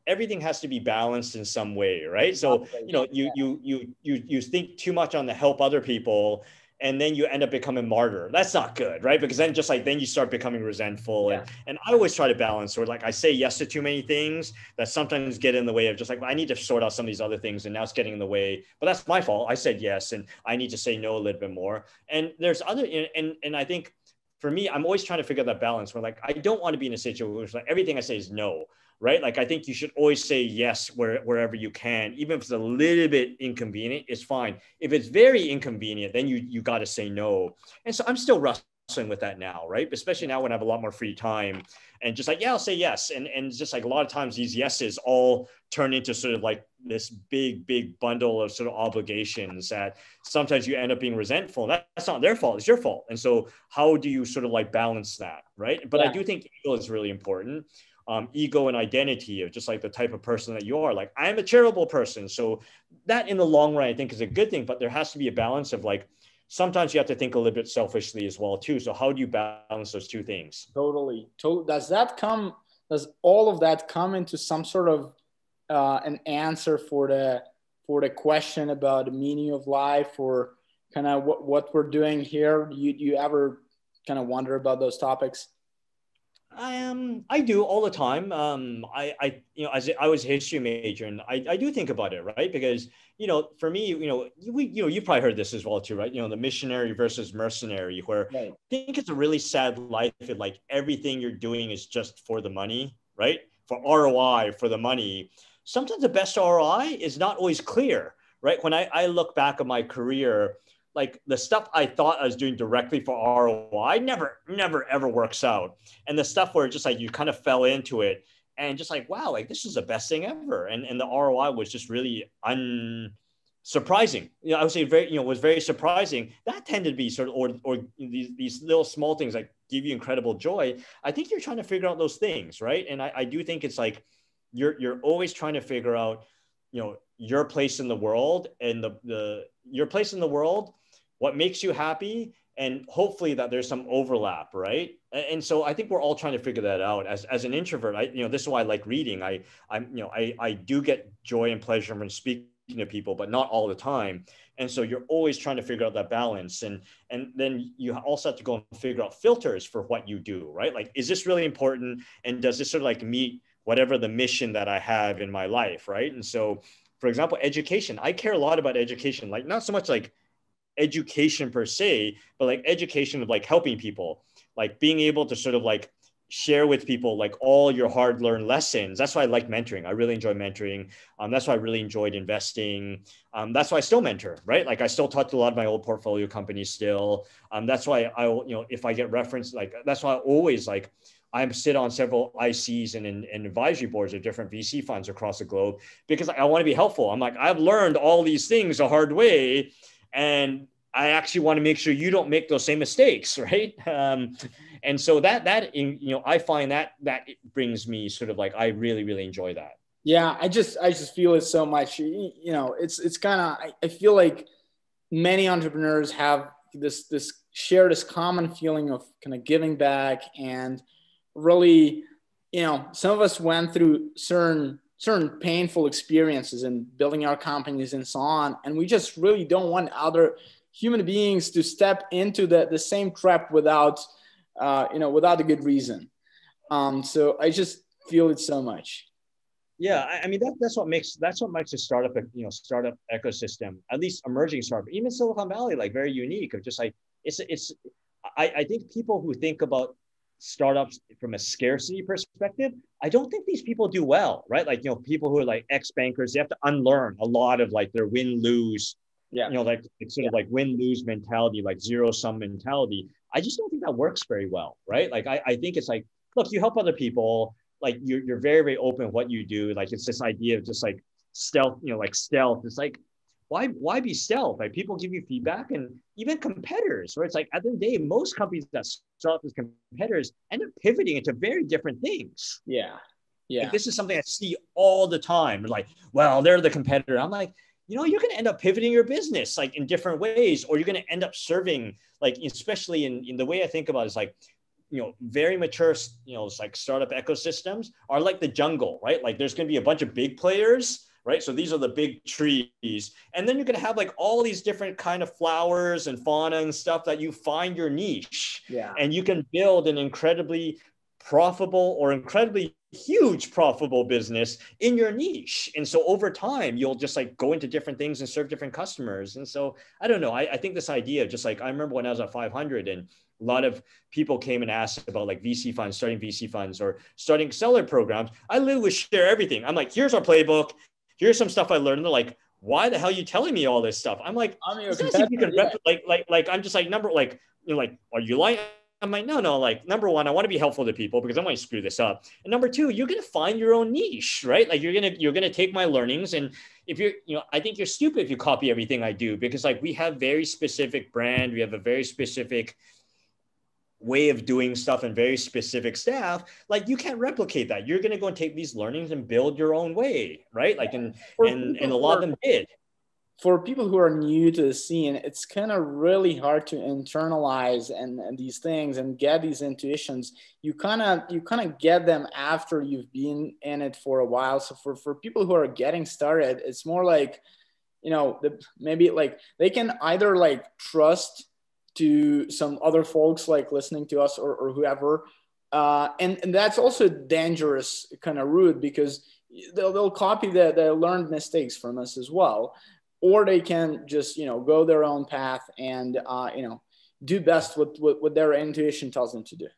everything has to be balanced in some way, right? So, you think too much on the help other people, and then you end up becoming martyr. That's not good, right? Because then then you start becoming resentful. And I always try to balance, or like I say yes to too many things that sometimes get in the way of just like, I need to sort out some of these other things, and now it's getting in the way, but that's my fault. I said yes, and I need to say no a little bit more. And there's other, and I think for me, I'm always trying to figure that balance where like, I don't want to be in a situation where like everything I say is no, right? Like, I think you should always say yes wherever you can, even if it's a little bit inconvenient, it's fine. If it's very inconvenient, then you got to say no. And so I'm still wrestling with that now, right? Especially now when I have a lot more free time, and just like, I'll say yes. And just like a lot of times these yeses all turn into sort of like this big bundle of sort of obligations that sometimes you end up being resentful. That's not their fault, it's your fault. And so how do you sort of like balance that, right? But I do think ego is really important. Ego and identity of just like the type of person that you are. Like, I'm a charitable person. So that in the long run, I think is a good thing, but there has to be a balance of like, sometimes you have to think a little bit selfishly as well too. So how do you balance those two things? Totally. Does all of that come into some sort of an answer for the question about the meaning of life, or kind of what we're doing here? You ever kind of wonder about those topics? I do all the time. As I was a history major, and I do think about it, right? Because, for me, you probably heard this as well too, right? The missionary versus mercenary, where I think it's a really sad life if like everything you're doing is just for the money, right? For ROI, for the money. Sometimes the best ROI is not always clear, right? When I look back at my career, like the stuff I thought I was doing directly for ROI never ever works out. And the stuff where just like you kind of fell into it and just like, wow, like this is the best thing ever. And the ROI was just really surprising. I would say was very surprising. That tended to be sort of, or these little small things like give you incredible joy. I think you're trying to figure out those things, right? And I do think it's like, you're always trying to figure out, your place in the world, and your place in the world, what makes you happy, and hopefully that there's some overlap, right? And so I think we're all trying to figure that out. As an introvert, this is why I like reading. I do get joy and pleasure from speaking to people, but not all the time. And so you're always trying to figure out that balance. And then you also have to go and figure out filters for what you do, right? Like, is this really important? And does this sort of like meet whatever the mission that I have in my life, right? And so, for example, education, I care a lot about education, like not so much like education per se, but like education of like helping people, like being able to sort of like share with people like all your hard-learned lessons. That's why I like mentoring. I really enjoy mentoring. That's why I really enjoyed investing. That's why I still mentor, right? Like I still talk to a lot of my old portfolio companies still. That's why if I get referenced, like that's why I always like, I sit on several ICs and advisory boards of different VC funds across the globe, because I want to be helpful. I'm like, I've learned all these things the hard way, and I actually want to make sure you don't make those same mistakes, right? And so I find that brings me sort of like, I really, really enjoy that. Yeah, I just feel it so much. It's kind of, I feel like many entrepreneurs have this common feeling of kind of giving back, and really, some of us went through certain painful experiences in building our companies and so on, and we just really don't want other human beings to step into the same trap without a good reason. So I just feel it so much. Yeah, I mean that's what makes a startup, startup ecosystem, at least emerging startup, even Silicon Valley, like very unique. Of just like it's I think people who think about startups from a scarcity perspective, I don't think these people do well, right? Like people who are like ex-bankers, they have to unlearn a lot of like their win-lose, Yeah. like it's sort of like win-lose mentality, like zero-sum mentality. I just don't think that works very well, right? Like I think it's like, look, you help other people, like you're very, very open what you do. Like it's this idea of just like stealth, like stealth. It's like, why be stealth? Like people give you feedback, and even competitors, where it's like at the end of the day, most companies that start off as competitors end up pivoting into very different things. Yeah. Yeah. Like this is something I see all the time. Like, well, they're the competitor. I'm like, you're going to end up pivoting your business like in different ways, or you're going to end up serving, like, especially in the way I think about it, is like, very mature, it's like startup ecosystems are like the jungle, right? Like there's going to be a bunch of big players, right? So these are the big trees. And then you're going to have like all these different kind of flowers and fauna and stuff that you find your niche. Yeah. And you can build an incredibly profitable or incredibly huge profitable business in your niche. And so over time, you'll just like go into different things and serve different customers. And so I don't know. I think this idea of just like, I remember when I was at 500 and a lot of people came and asked about like VC funds, starting VC funds or starting seller programs. I literally would share everything. I'm like, here's our playbook. Here's some stuff I learned. And they're like, why the hell are you telling me all this stuff? I'm like, you can like, I'm just like, are you lying? I'm like, no, like number one, I want to be helpful to people because I want to screw this up. And number two, you're going to find your own niche, right? Like you're going to take my learnings. And if I think you're stupid if you copy everything I do, because like we have very specific brand, we have a very specific way of doing stuff and very specific staff. Like you can't replicate that. You're going to go and take these learnings and build your own way, right? Like, and a lot of them did. For people who are new to the scene, it's kind of really hard to internalize and these things and get these intuitions. You kind of get them after you've been in it for a while. So for people who are getting started, it's more like, maybe like they can either like trust to some other folks like listening to us or whoever, and that's also a dangerous kind of route because they'll copy the learned mistakes from us as well. Or they can just, go their own path and, do best what their intuition tells them to do.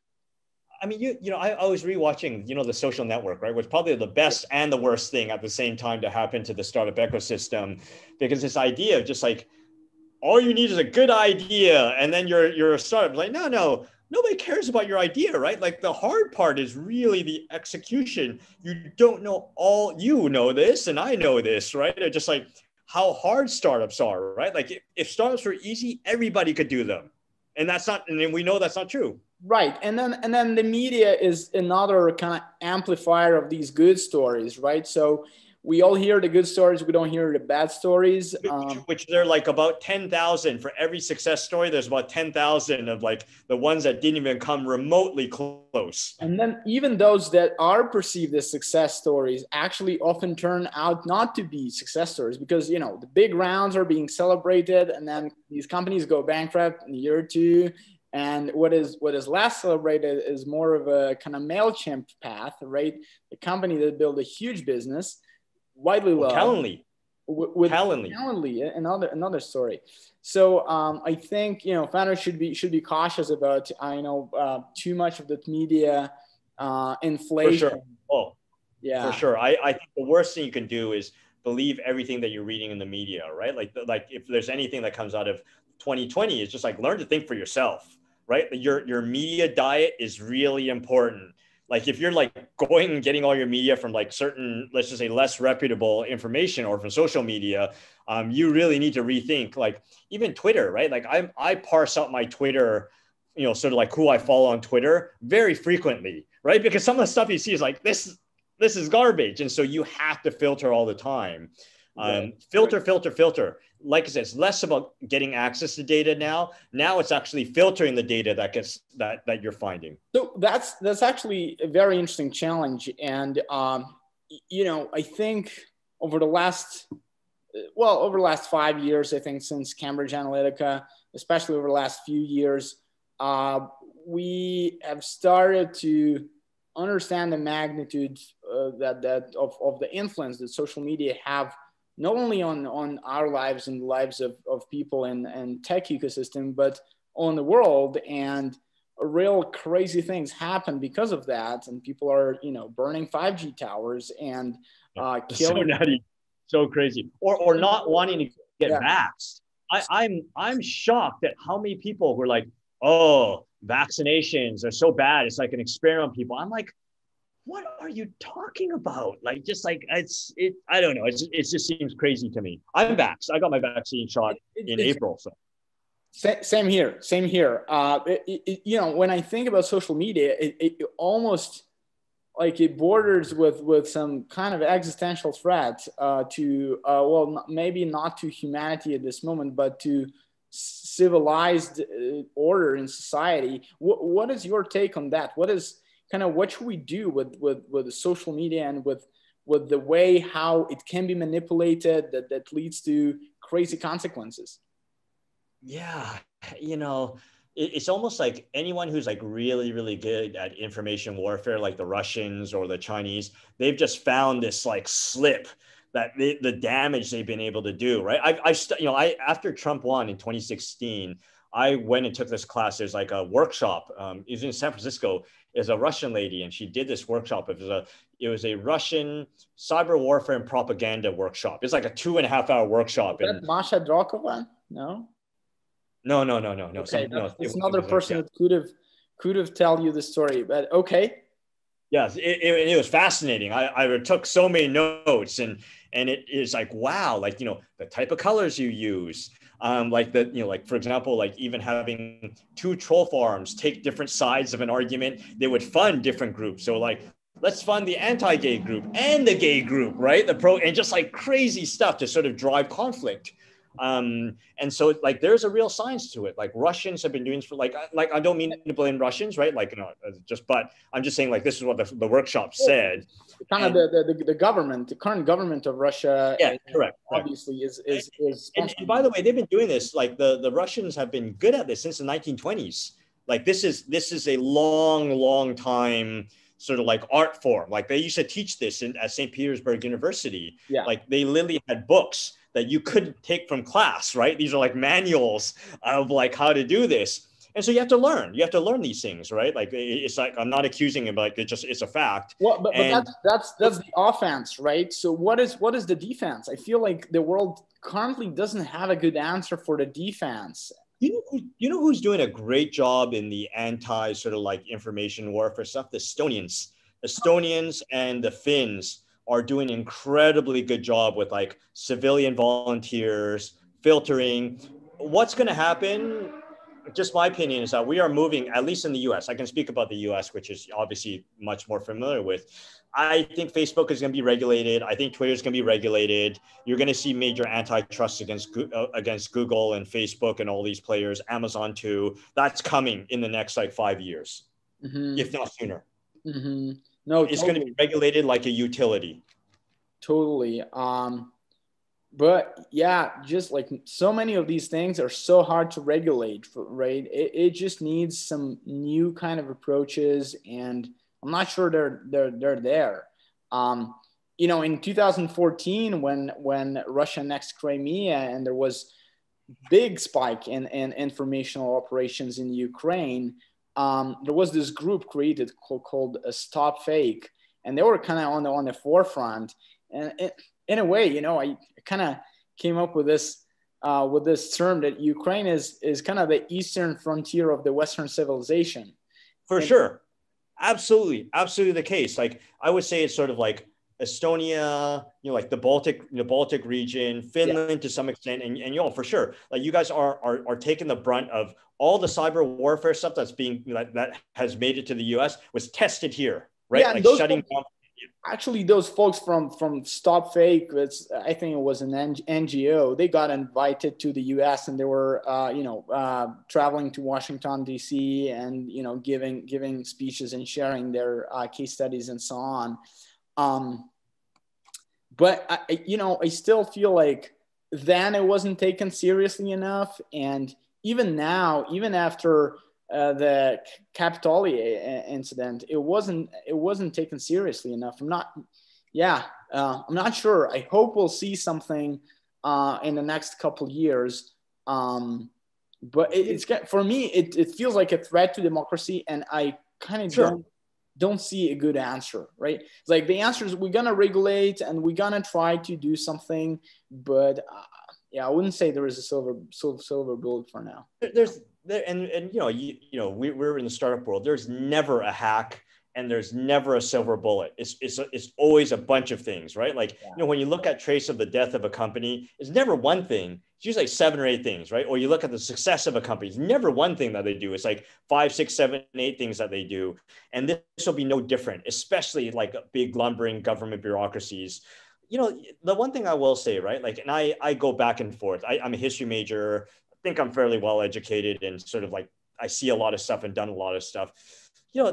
I mean, I was rewatching, The Social Network, right? Which probably the best and the worst thing at the same time to happen to the startup ecosystem, because this idea of just like, all you need is a good idea. And then you're a startup. Like, no, nobody cares about your idea, right? Like the hard part is really the execution. You don't know you know this and I know this, right? They're just like, how hard startups are, right? Like if startups were easy, everybody could do them. And we know that's not true. Right. And then the media is another kind of amplifier of these good stories, right? So we all hear the good stories. We don't hear the bad stories. Which they're like about 10,000 for every success story. There's about 10,000 of like the ones that didn't even come remotely close. And then even those that are perceived as success stories actually often turn out not to be success stories because, the big rounds are being celebrated and then these companies go bankrupt in a year or two. And what is less celebrated is more of a kind of MailChimp path, right? The company that built a huge business, widely loved. Calendly. With Calendly, another story. So I think founders should be cautious about too much of the media inflation. For sure. Oh, yeah, for sure. I think the worst thing you can do is believe everything that you're reading in the media, right? Like if there's anything that comes out of 2020, it's just like learn to think for yourself, right? Your media diet is really important. Like if you're like going and getting all your media from like certain, let's just say less reputable information or from social media, you really need to rethink like even Twitter, right? Like I parse out my Twitter, sort of like who I follow on Twitter very frequently, right? Because some of the stuff you see is like, this is garbage. And so you have to filter all the time. Filter. Like I said, it's less about getting access to data now. Now it's actually filtering the data that you're finding. So that's actually a very interesting challenge. And, I think over the last 5 years, I think since Cambridge Analytica, especially over the last few years, we have started to understand the magnitude of the influence that social media have not only on our lives and the lives of people in tech ecosystem, but on the world. And real crazy things happen because of that. And people are, burning 5G towers and killing. So nutty, so crazy, or not wanting to get vaxxed. I'm shocked at how many people were like, oh, vaccinations are so bad. It's like an experiment on people. I'm like, what are you talking about? Like, just like, I don't know. It just seems crazy to me. I'm vaxxed. I got my vaccine shot in April. So. Same here. When I think about social media, it almost like it borders with some kind of existential threat to, maybe not to humanity at this moment, but to civilized order in society. What is your take on that? What should we do with the social media and with the way how it can be manipulated that leads to crazy consequences? Yeah, it's almost like anyone who's like really, really good at information warfare, like the Russians or the Chinese, they've just found this like slip that the damage they've been able to do, right? After Trump won in 2016, I went and took this class. There's like a workshop. It was in San Francisco. Is a Russian lady, and she did this workshop. It was a Russian cyber warfare and propaganda workshop. It's like a 2.5-hour workshop. Is that Masha Drokova? No. No. Okay, it's another person that could have tell you the story, but okay. Yes, it was fascinating. I took so many notes, and it is like, wow, like, the type of colors you use, like for example, like even having two troll farms take different sides of an argument, they would fund different groups. So like, let's fund the anti-gay group and the gay group, right? And just like crazy stuff to sort of drive conflict. And so like there's a real science to it. Like Russians have been doing this for like I don't mean to blame Russians, right? Like, but I'm just saying like this is what the workshop said. The government, the current government of Russia, correct. Obviously is and by the way, they've been doing this. Like the Russians have been good at this since the 1920s. Like this is a long time sort of like art form. Like they used to teach this at St. Petersburg University. Yeah. Like they literally had books that you couldn't take from class, right? These are like manuals of like how to do this. And so you have to learn these things, right? Like it's like, I'm not accusing him, like it's a fact. Well, but that's the offense, right? So what is the defense? I feel like the world currently doesn't have a good answer for the defense. You know who's doing a great job in the anti sort of like information warfare stuff? The Estonians and the Finns are doing an incredibly good job with like civilian volunteers, filtering. What's going to happen, just my opinion, is that we are moving, at least in the US, I can speak about the US, which is obviously much more familiar with. I think Facebook is going to be regulated. I think Twitter is going to be regulated. You're going to see major antitrust against Google and Facebook and all these players, Amazon too. That's coming in the next like 5 years, if not sooner. Mm-hmm. No, it's going to be regulated like a utility. Totally. But yeah, just like so many of these things are so hard to regulate, right? It just needs some new kind of approaches, and I'm not sure they're there. In 2014, when Russia annexed Crimea, and there was big spike in informational operations in Ukraine. There was this group created called Stop Fake, and they were kind of on the forefront. And in a way, I kind of came up with this term that Ukraine is kind of the eastern frontier of the Western civilization. For sure, absolutely the case. Like I would say, it's sort of like Estonia, like the Baltic region, Finland to some extent, and for sure, like you guys are taking the brunt of all the cyber warfare stuff that's being that has made it to the US was tested here, right? Yeah, like shutting down. Actually, those folks from Stop Fake, I think it was an NGO, they got invited to the US, and they were, traveling to Washington, D.C. and, giving speeches and sharing their case studies and so on. But I still feel like then it wasn't taken seriously enough. And even now, even after the Capitoli incident, it wasn't taken seriously enough. I'm not sure. I hope we'll see something in the next couple years. But for me, it feels like a threat to democracy, and I kind of don't see a good answer, right? It's like the answer is we're gonna regulate and we're gonna try to do something, but I wouldn't say there is a silver bullet for now. We're in the startup world. There's never a hack and there's never a silver bullet. It's always a bunch of things, right? Like, when you look at trace of the death of a company, it's never one thing. It's usually like 7 or 8 things, right? Or you look at the success of a company, it's never one thing that they do. It's like 5, 6, 7, 8 things that they do. And this will be no different, especially like big lumbering government bureaucracies. The one thing I will say, right? Like, and I go back and forth. I'm a history major. I think I'm fairly well educated and sort of like, I see a lot of stuff and done a lot of stuff. I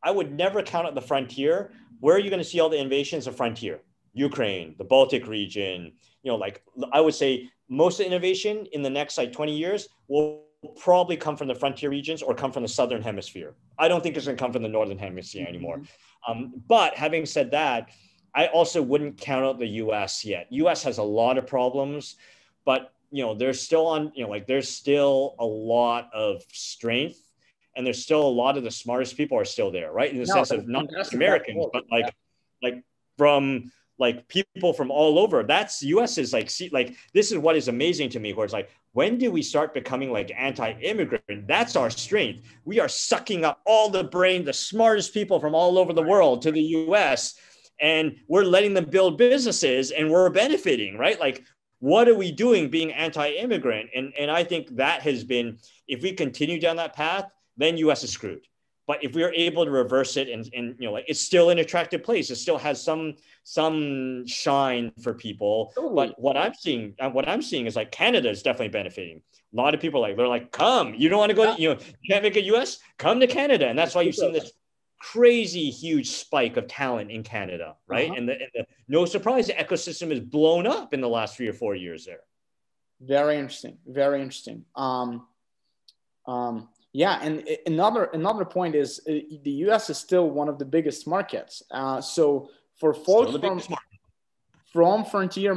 would never count at the frontier. Where are you going to see all the innovations? The frontier, Ukraine, the Baltic region. Like, I would say most of the innovation in the next like 20 years will probably come from the frontier regions or come from the Southern hemisphere. I don't think it's going to come from the Northern hemisphere anymore. But having said that, I also wouldn't count out the US yet. US has a lot of problems, but there's still there's still a lot of strength, and there's still a lot of the smartest people are still there, right? In the sense of not just Americans, but like from like people from all over. That's US is like, this is what is amazing to me, where it's like, when do we start becoming like anti-immigrant? That's our strength. We are sucking up all the smartest people from all over the world to the US, and we're letting them build businesses and we're benefiting, right? Like, what are we doing being anti-immigrant? And I think that has been, if we continue down that path, then US is screwed. But if we are able to reverse it and it's still an attractive place, it still has some shine for people. Totally. But what I'm seeing is like Canada is definitely benefiting. A lot of people they're like, come, you don't want to go, you can't make it US, come to Canada. And that's why you've seen this crazy huge spike of talent in Canada, right? And no surprise, the ecosystem is blown up in the last 3 or 4 years there. Very interesting. And another point is the US is still one of the biggest markets. So for folks from frontier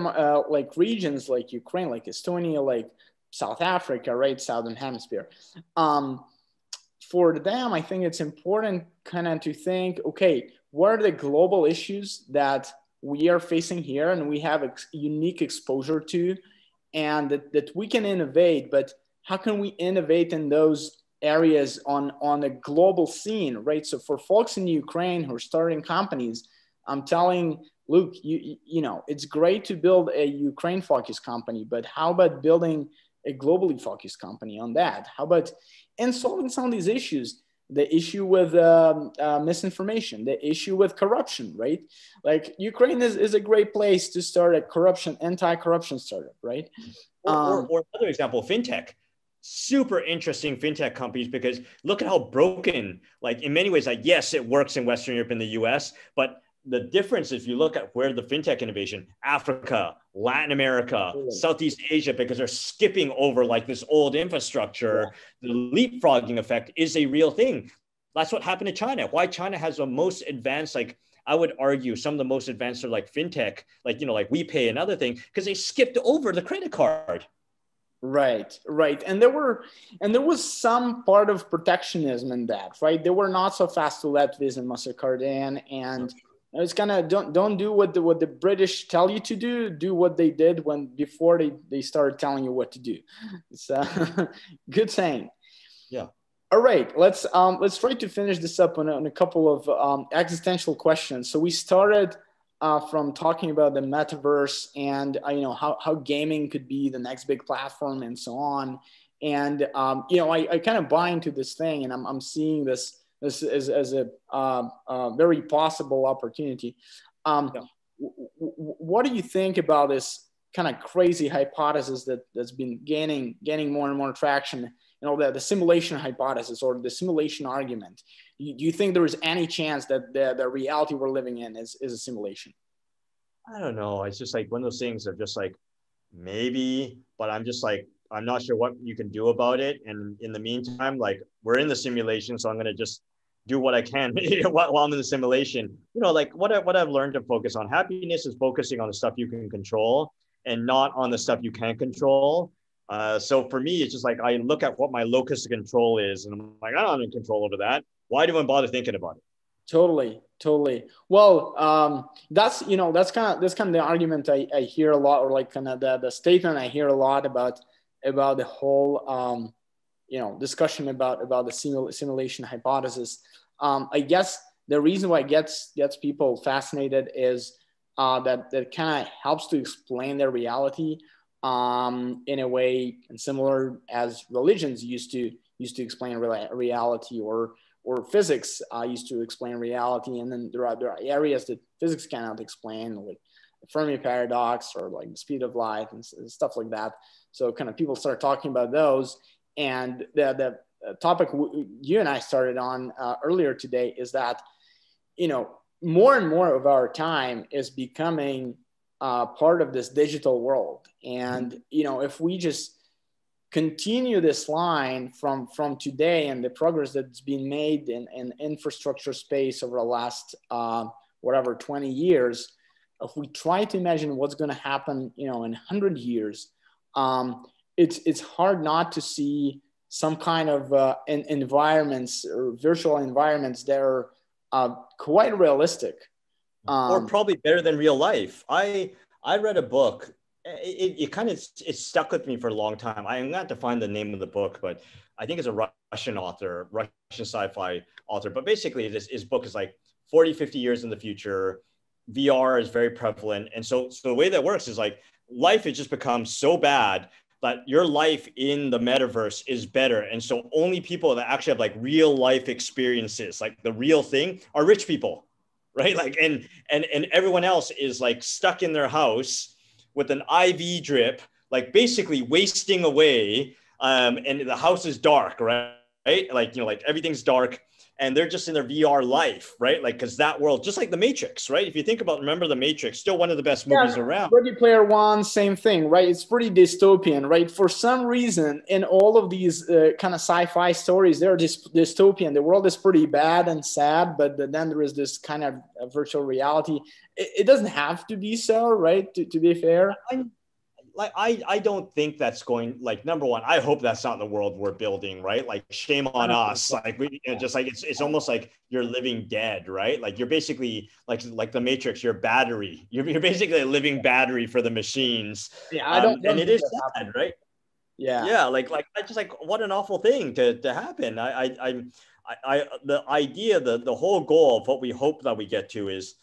like regions like Ukraine, like Estonia, like South Africa, right, Southern Hemisphere, for them, I think it's important kind of to think, okay, what are the global issues that we are facing here and we have unique exposure to, and that we can innovate, but how can we innovate in those areas on a global scene, right? So for folks in Ukraine who are starting companies, I'm telling Luke, it's great to build a Ukraine-focused company, but how about building a globally focused company on that? How about solving some of these issues? The issue with misinformation, the issue with corruption, right? Like Ukraine is a great place to start a anti-corruption startup, right? Or another example, fintech. Super interesting fintech companies, because look at how broken, like in many ways, like yes, it works in Western Europe and the US, but the difference, if you look at where the fintech innovation, Africa, Latin America, Southeast Asia, because they're skipping over like this old infrastructure, the leapfrogging effect is a real thing. That's what happened to China. Why China has the most advanced, like I would argue some of the most advanced are like fintech, like, like WePay and other thing, because they skipped over the credit card. Right. And there was some part of protectionism in that, right? They were not so fast to let Visa and MasterCard in, and it's kind of don't do what the British tell you to do what they did before they started telling you what to do. It's a good saying. Yeah. All right, let's try to finish this up on a couple of existential questions. So we started from talking about the metaverse and how gaming could be the next big platform and so on. And I kind of buy into this thing, and I'm seeing this as a very possible opportunity. What do you think about this kind of crazy hypothesis that's been gaining more and more traction? The simulation hypothesis or the simulation argument. Do you think there is any chance that the reality we're living in is a simulation? I don't know. It's just like one of those things of just like maybe, but I'm just like, I'm not sure what you can do about it. And in the meantime, like we're in the simulation, so I'm going to just do what I can while I'm in the simulation. Like what I've learned to focus on. Happiness is focusing on the stuff you can control and not on the stuff you can't control. So for me, it's just like I look at what my locus of control is, and I'm like, I don't have any control over that. Why do I bother thinking about it? Totally. Well, that's kind of the argument I hear a lot, or like kind of the statement I hear a lot about the whole discussion about the simulation hypothesis. I guess the reason why it gets people fascinated is that kind of helps to explain their reality in a way and similar as religions used to explain reality, or physics used to explain reality. And then there are areas that physics cannot explain, like the Fermi paradox or like the speed of light and stuff like that. So kind of people start talking about those. And the topic you and I started on earlier today is that, more and more of our time is becoming part of this digital world. And, if we just continue this line from today and the progress that's been made in infrastructure space over the last 20 years, if we try to imagine what's going to happen in 100 years, it's hard not to see some kind of environments or virtual environments that are quite realistic, or probably better than real life. I read a book. It stuck with me for a long time. I'm going to have to find the name of the book, but I think it's a Russian sci-fi author. But basically his book is like 40, 50 years in the future. VR is very prevalent. And so the way that works is like life has just become so bad that your life in the metaverse is better. And so only people that actually have like real life experiences, like the real thing, are rich people, right? Like, and everyone else is like stuck in their house with an IV drip, like basically wasting away. And the house is dark, right? Like, like everything's dark and they're just in their VR life, right? Like, cause that world, just like the Matrix, right? If you think about, remember the Matrix, still one of the best movies around. Ready Player One, same thing, right? It's pretty dystopian, right? For some reason, in all of these kind of sci-fi stories, they're dystopian. The world is pretty bad and sad, but then there is this kind of virtual reality. It doesn't have to be so, right? To be fair. I don't think that's going, like, number one, I hope that's not the world we're building, right? Like, shame on us. Like, just like it's almost like you're living dead, right? Like you're basically like the Matrix, your battery. You're basically a living battery for the machines. Yeah, I don't and it is sad, right? Yeah. Like I just like, what an awful thing to happen. The idea, the whole goal of what we hope that we get to is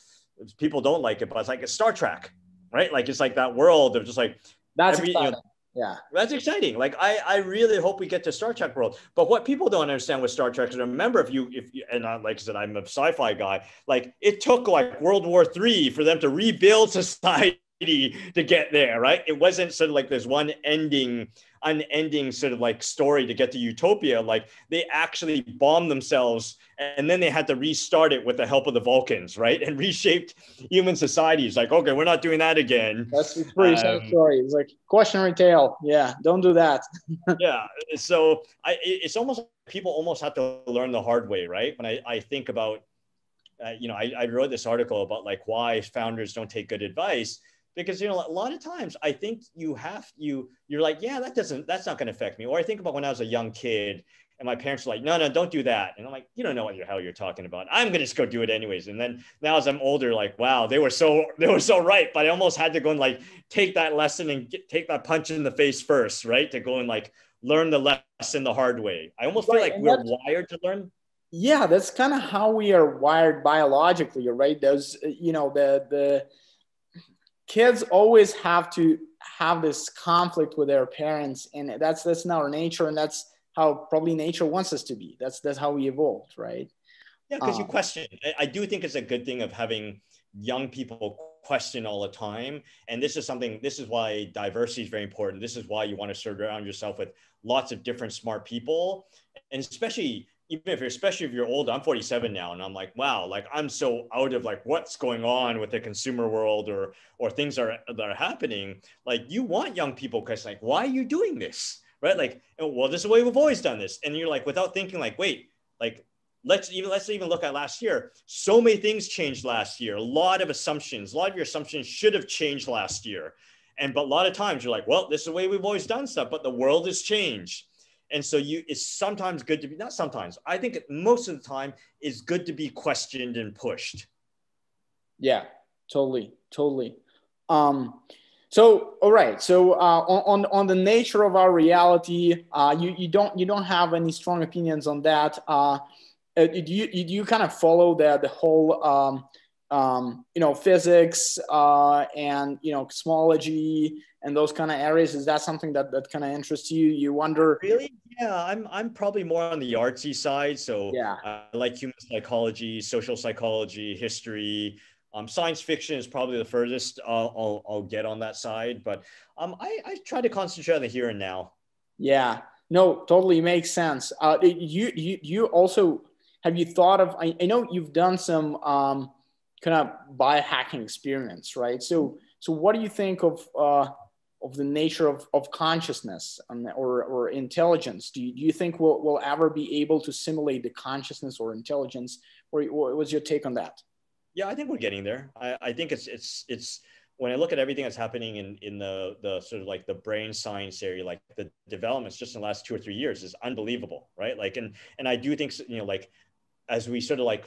people don't like it, but it's like it's Star Trek, right? Like it's like that world of just like, that's exciting. Yeah, that's exciting. Like I really hope we get to Star Trek world. But what people don't understand with Star Trek is, remember, if you and like I said, I'm a sci-fi guy. Like it took like World War III for them to rebuild society to get there, right? It wasn't sort of like there's one unending sort of like story to get to utopia. Like they actually bombed themselves and then they had to restart it with the help of the Vulcans, right? And reshaped human societies. Like, okay, we're not doing that again. That's a pretty sad story. It's like cautionary tale. Yeah, don't do that. Yeah. So it's almost like people almost have to learn the hard way, right? When I think about, I wrote this article about like why founders don't take good advice. Because, a lot of times I think you're like, yeah, that's not going to affect me. Or I think about when I was a young kid and my parents were like, no, don't do that. And I'm like, you don't know what the hell you're talking about. I'm going to just go do it anyways. And then now as I'm older, like, wow, they were so right. But I almost had to go and like take that lesson and take that punch in the face first, right? To go and like learn the lesson the hard way. I almost feel like we're wired to learn. Yeah, that's kind of how we are wired biologically, right? Those, the kids always have to have this conflict with their parents, and that's in our nature, and that's how probably nature wants us to be. That's how we evolved, right? Yeah, because you question. I do think it's a good thing of having young people question all the time, and this is why diversity is very important. This is why you want to surround yourself with lots of different smart people, and especially even if you're, especially if you're old, I'm 47 now, and I'm like, wow, like I'm so out of like what's going on with the consumer world or things that are happening. Like you want young people, because like, why are you doing this? Right? Like, well, this is the way we've always done this. And you're like, without thinking, like, wait, like let's even look at last year. So many things changed last year. A lot of your assumptions should have changed last year. But a lot of times you're like, well, this is the way we've always done stuff, but the world has changed. And so it's sometimes good to be, not sometimes, I think most of the time is good to be questioned and pushed. Yeah, totally. So, all right. So on the nature of our reality, you don't have any strong opinions on that. Do you kind of follow the whole, physics and, cosmology and those kind of areas? Is that something that kind of interests you? You wonder? Really? Yeah, I'm probably more on the artsy side. So Yeah. I like human psychology, social psychology, history. Science fiction is probably the furthest I'll get on that side, but I try to concentrate on the here and now. Yeah, no, totally makes sense. You also, have you thought of? I know you've done some kind of biohacking experiments, right? So what do you think of the nature of consciousness or intelligence? Do you think we'll ever be able to simulate the consciousness or intelligence? Or what was your take on that? Yeah, I think we're getting there. I think it's when I look at everything that's happening in the sort of like the brain science area, like the developments just in the last 2 or 3 years is unbelievable, right? Like, and I do think, like, as we sort of like,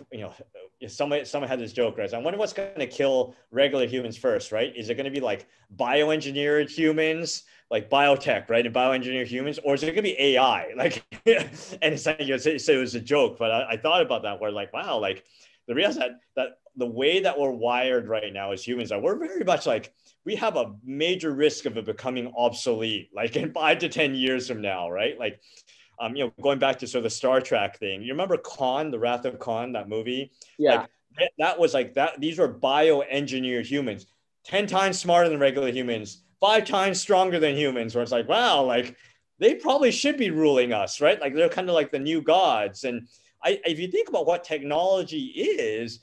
someone had this joke, right? So I wonder what's going to kill regular humans first, right? Is it going to be like bioengineered humans, like biotech, right? And bioengineered humans, or is it going to be AI? Like, and it's like, it was a joke, but I thought about that where like, wow, like the reality that the way that we're wired right now as humans are, we're very much like, we have a major risk of it becoming obsolete, like in 5 to 10 years from now, right? Like, going back to sort of the Star Trek thing, you remember Khan, The Wrath of Khan, that movie? Yeah. Like that was like that. These were bioengineered humans, 10 times smarter than regular humans, 5 times stronger than humans, where it's like, wow, like they probably should be ruling us, right? Like they're kind of like the new gods. And if you think about what technology is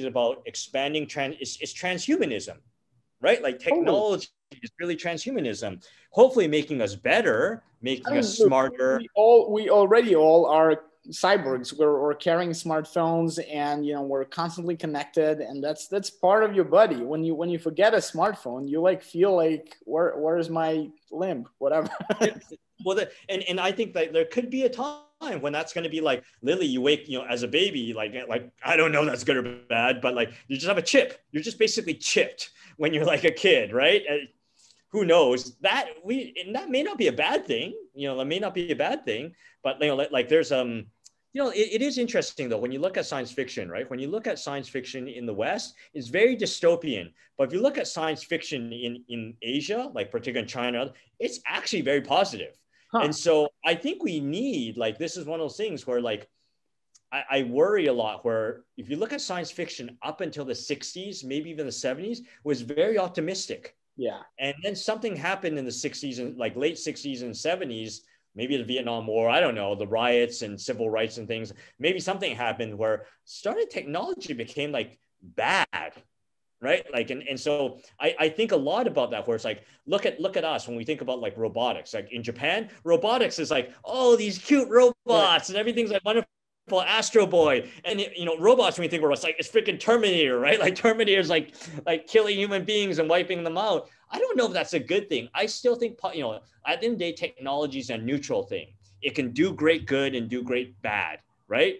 about expanding, it's transhumanism, right? Like technology is really transhumanism, hopefully making us better, making us smarter. We already all are cyborgs. We're carrying smartphones, and we're constantly connected, and that's part of your body. When you forget a smartphone, you like feel like where's my limb, whatever. Well, and I think that there could be a time when that's going to be like, Lily, you wake, as a baby, like I don't know that's good or bad, but like you just have a chip. You're just basically chipped when you're like a kid, right? Who knows? That may not be a bad thing. That may not be a bad thing, but like there's it is interesting though when you look at science fiction, right? When you look at science fiction in the West, it's very dystopian. But if you look at science fiction in Asia, like particularly in China, it's actually very positive. Huh. And so I think we need, like, this is one of those things where like I worry a lot, where if you look at science fiction up until the 60s, maybe even the 70s, was very optimistic. Yeah. And then something happened in the 60s and like late 60s and 70s, maybe the Vietnam War, I don't know, the riots and civil rights and things. Maybe something happened where started technology became like bad, right? Like, and so I think a lot about that, where it's like, look at us when we think about like robotics. Like in Japan, robotics is like, oh, these cute robots and everything's like wonderful. Astro Boy, and robots, when we think robots, like it's freaking Terminator, right? Like Terminator is like killing human beings and wiping them out. I don't know if that's a good thing. I still think, at the end of the day, technology is a neutral thing. It can do great good and do great bad, right?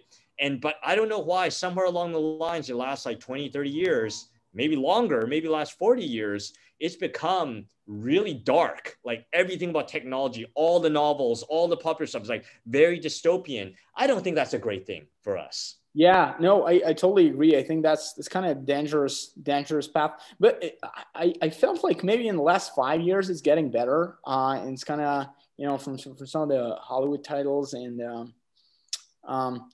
But I don't know why somewhere along the lines, the last like 20, 30 years, maybe longer, maybe the last 40 years, it's become really dark. Like everything about technology, all the novels, all the popular stuff is like very dystopian. I don't think that's a great thing for us. Yeah, no, I totally agree. I think that's kind of dangerous path. But I felt like maybe in the last 5 years it's getting better. And it's kind of, from some of the Hollywood titles and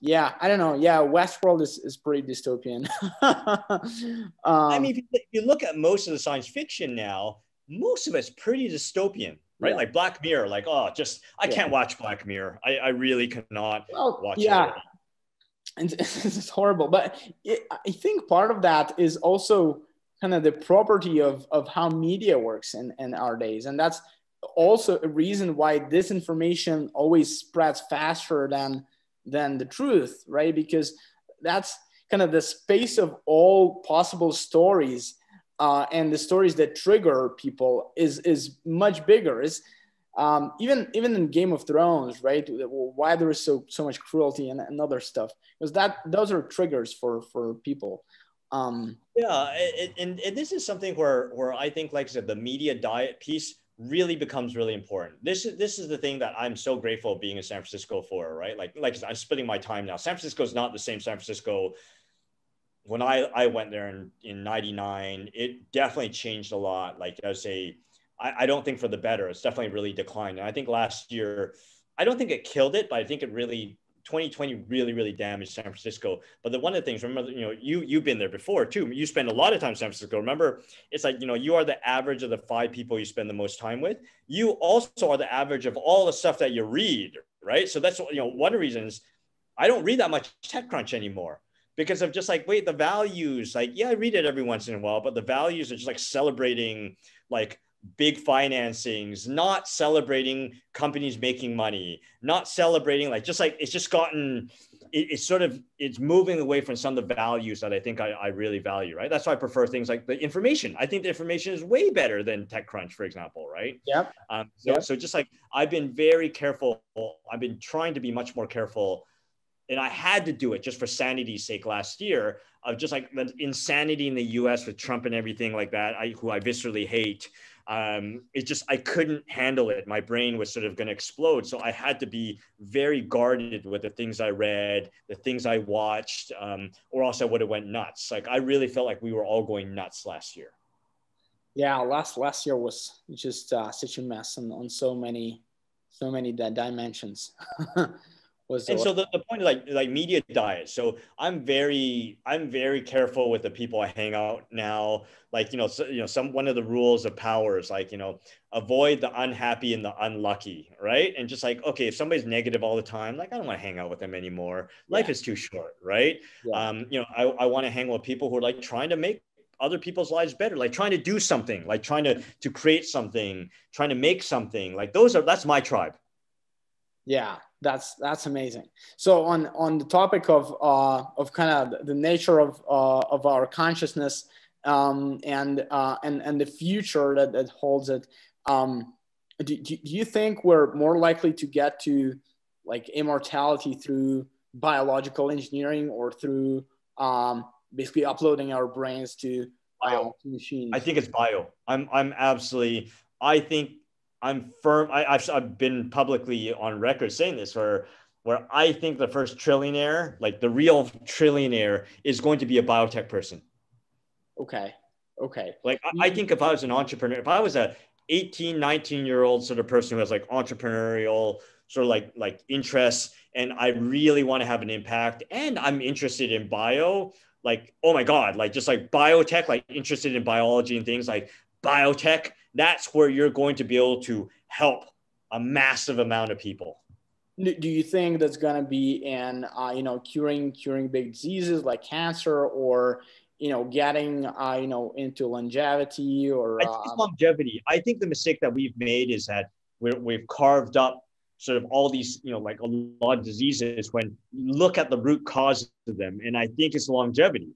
yeah, I don't know. Yeah, Westworld is pretty dystopian. I mean, if you look at most of the science fiction now, most of it's pretty dystopian, right? Yeah. Like Black Mirror, like, oh, just, I can't watch Black Mirror. I really cannot watch it. And it's horrible. But I think part of that is also kind of the property of how media works in our days. And that's also a reason why disinformation always spreads faster than the truth, right? Because that's kind of the space of all possible stories, and the stories that trigger people is much bigger. Even in Game of Thrones, right? Why there is so much cruelty and other stuff, because those are triggers for people. Yeah, and this is something where I think, like I said, the media diet piece really becomes really important. This is the thing that I'm so grateful being in San Francisco for, right? Like I'm splitting my time now. San Francisco is not the same San Francisco when I went there in 99. It definitely changed a lot. Like I say, I don't think for the better. It's definitely really declined. And I think last year, I don't think it killed it, but I think it really, 2020 really, really damaged San Francisco. But one of the things, remember, you've been there before too. You spend a lot of time in San Francisco. Remember, it's like, you are the average of the 5 people you spend the most time with. You also are the average of all the stuff that you read, right? So that's, one of the reasons I don't read that much TechCrunch anymore, because of just like, wait, the values, like, yeah, I read it every once in a while, but the values are just like celebrating like big financings, not celebrating companies making money, not celebrating like, just like, it's just gotten, it's moving away from some of the values that I think I really value, right? That's why I prefer things like the information. I think the information is way better than TechCrunch, for example, right? Yep. So just like, I've been very careful. I've been trying to be much more careful, and I had to do it just for sanity's sake last year, of just like the insanity in the US with Trump and everything like that, who I viscerally hate. It's just, I couldn't handle it. My brain was sort of going to explode. So I had to be very guarded with the things I read, the things I watched, or else I would have went nuts. Like, I really felt like we were all going nuts last year. Yeah, last year was just such a mess on so many dimensions. So the point of like media diet. So I'm very careful with the people I hang out now. Like, one of the rules of power is like, avoid the unhappy and the unlucky, right? And just like, okay, if somebody's negative all the time, like, I don't want to hang out with them anymore. Life is too short, right? Yeah. I want to hang with people who are like trying to make other people's lives better, like trying to do something, like trying to create something, trying to make something. Like that's my tribe. Yeah, that's amazing. So on the topic of kind of the nature of our consciousness, and the future that holds it, do you think we're more likely to get to like immortality through biological engineering, or through basically uploading our brains to machines? I think it's bio. I think I'm firm. I've been publicly on record saying this, where I think the first trillionaire, like the real trillionaire, is going to be a biotech person. Okay. Like, I think if I was an entrepreneur, if I was a 18, 19-year-old sort of person who has like entrepreneurial sort of like interests, and I really want to have an impact, and I'm interested in bio, like, oh my God, like just like biotech, like interested in biology and things like biotech, that's where you're going to be able to help a massive amount of people. Do you think that's going to be in, curing big diseases like cancer, or, getting, into longevity, or? I think it's longevity. I think the mistake that we've made is that we've carved up sort of all these, like a lot of diseases, when you look at the root cause of them. And I think it's longevity.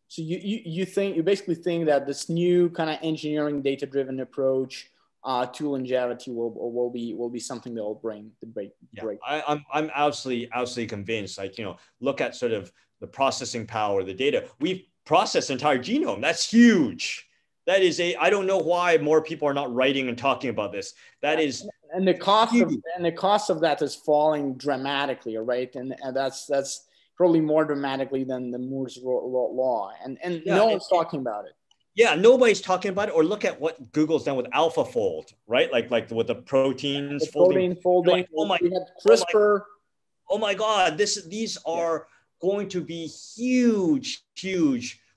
So you basically think that this new kind of engineering data-driven approach to longevity will be something that will bring the break. I'm absolutely convinced. Like, look at sort of the processing power, the data. We've processed the entire genome. That's huge. That is I don't know why more people are not writing and talking about this. That is, and the cost of that is falling dramatically, right? And that's probably more dramatically than the Moore's law, and no one's talking about it. Yeah, nobody's talking about it. Or look at what Google's done with AlphaFold, right? Like with the proteins folding. Like, we had CRISPR. Oh my God, these are going to be huge,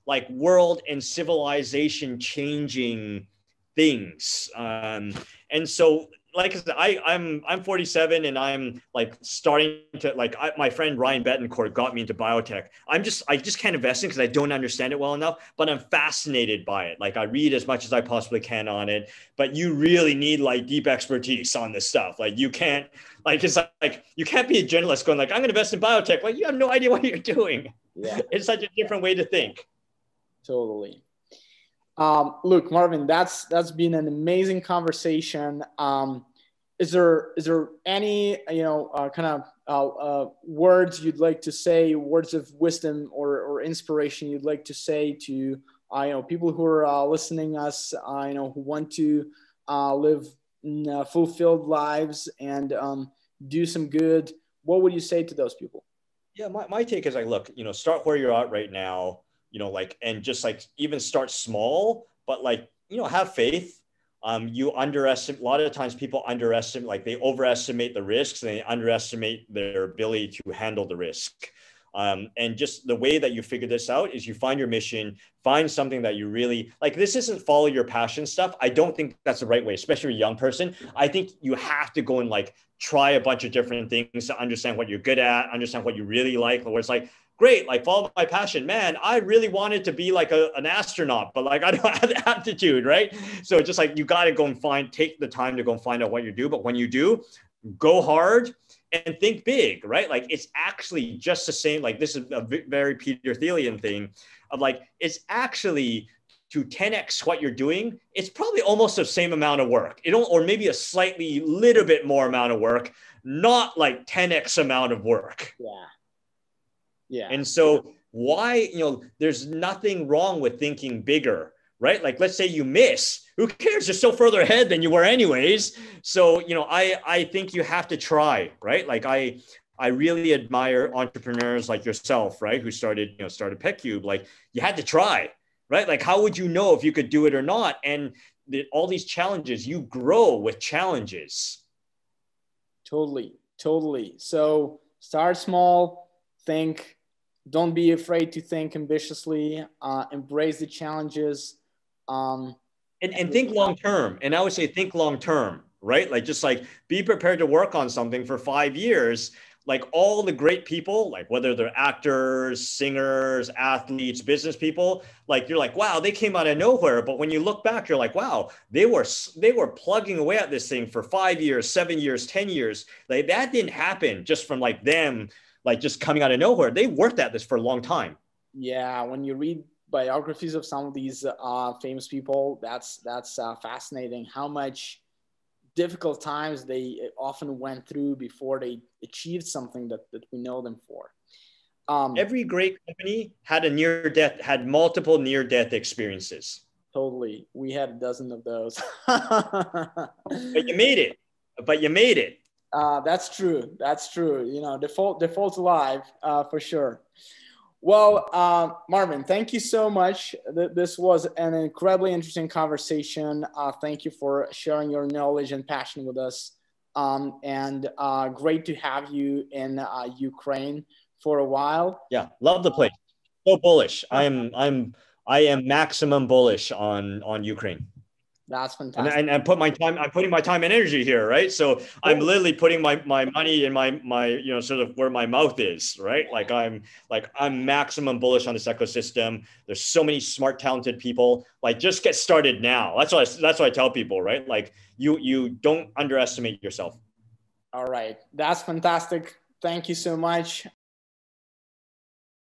like world and civilization changing things. And And so, like I said, I'm 47 and I'm like starting to my friend Ryan Betancourt got me into biotech. I just can't invest in because I don't understand it well enough, but I'm fascinated by it. Like I read as much as I possibly can on it, but you really need like deep expertise on this stuff. Like you can't it's like you can't be a journalist going like, I'm going to invest in biotech. Like you have no idea what you're doing. Yeah. It's such a different way to think. Totally. Look, Marvin, that's been an amazing conversation. Is there any kind of words you'd like to say, words of wisdom or inspiration you'd like to say to people who are listening us, who want to live fulfilled lives and do some good? What would you say to those people? Yeah, my take is like, look, start where you're at right now. And just like even start small, but have faith. You underestimate, a lot of times people underestimate, like they overestimate the risks and they underestimate their ability to handle the risk. And just the way that you figure this out is you find your mission, find something that you really like. This isn't follow your passion stuff. I don't think that's the right way, especially a young person. I think you have to go and try a bunch of different things to understand what you're good at, understand what you really like, where it's like, great, follow my passion. Man, I really wanted to be an astronaut, but I don't have the aptitude, right? So it's just you got to go and take the time to go and find out what you do. But when you do, go hard and think big, right? It's actually just the same. This is a very Peter Thielian thing of it's actually to 10x what you're doing. It's probably almost the same amount of work. Or maybe a slightly little bit more amount of work, not 10x amount of work. Yeah. Yeah. And so why, there's nothing wrong with thinking bigger, right? Let's say you miss, who cares? You're still further ahead than you were anyways. So, I think you have to try, right? I really admire entrepreneurs like yourself, right? Who started Petcube. You had to try, right? How would you know if you could do it or not? And all these challenges, you grow with challenges. Totally. So start small, think. Don't be afraid to think ambitiously, embrace the challenges. And think long-term. And I would say think long-term, right? Be prepared to work on something for 5 years. All the great people, whether they're actors, singers, athletes, business people, you're wow, they came out of nowhere. But when you look back, you're wow, they were plugging away at this thing for 5 years, 7 years, 10 years. That didn't happen just from them just coming out of nowhere. They worked at this for a long time. Yeah, when you read biographies of some of these famous people, that's fascinating. How much difficult times they often went through before they achieved something that we know them for. Every great company had multiple near-death experiences. Totally, we had a dozen of those. But you made it. That's true. Default's alive for sure. Well, Marvin, thank you so much. This was an incredibly interesting conversation. Thank you for sharing your knowledge and passion with us. And great to have you in Ukraine for a while. Yeah, love the place. So bullish. I am maximum bullish on Ukraine. That's fantastic. And I'm putting my time and energy here, right? So I'm literally putting my money in my sort of where my mouth is, right? I'm maximum bullish on this ecosystem. There's so many smart, talented people. Just get started now. That's what I tell people, right? You don't underestimate yourself. All right. That's fantastic. Thank you so much.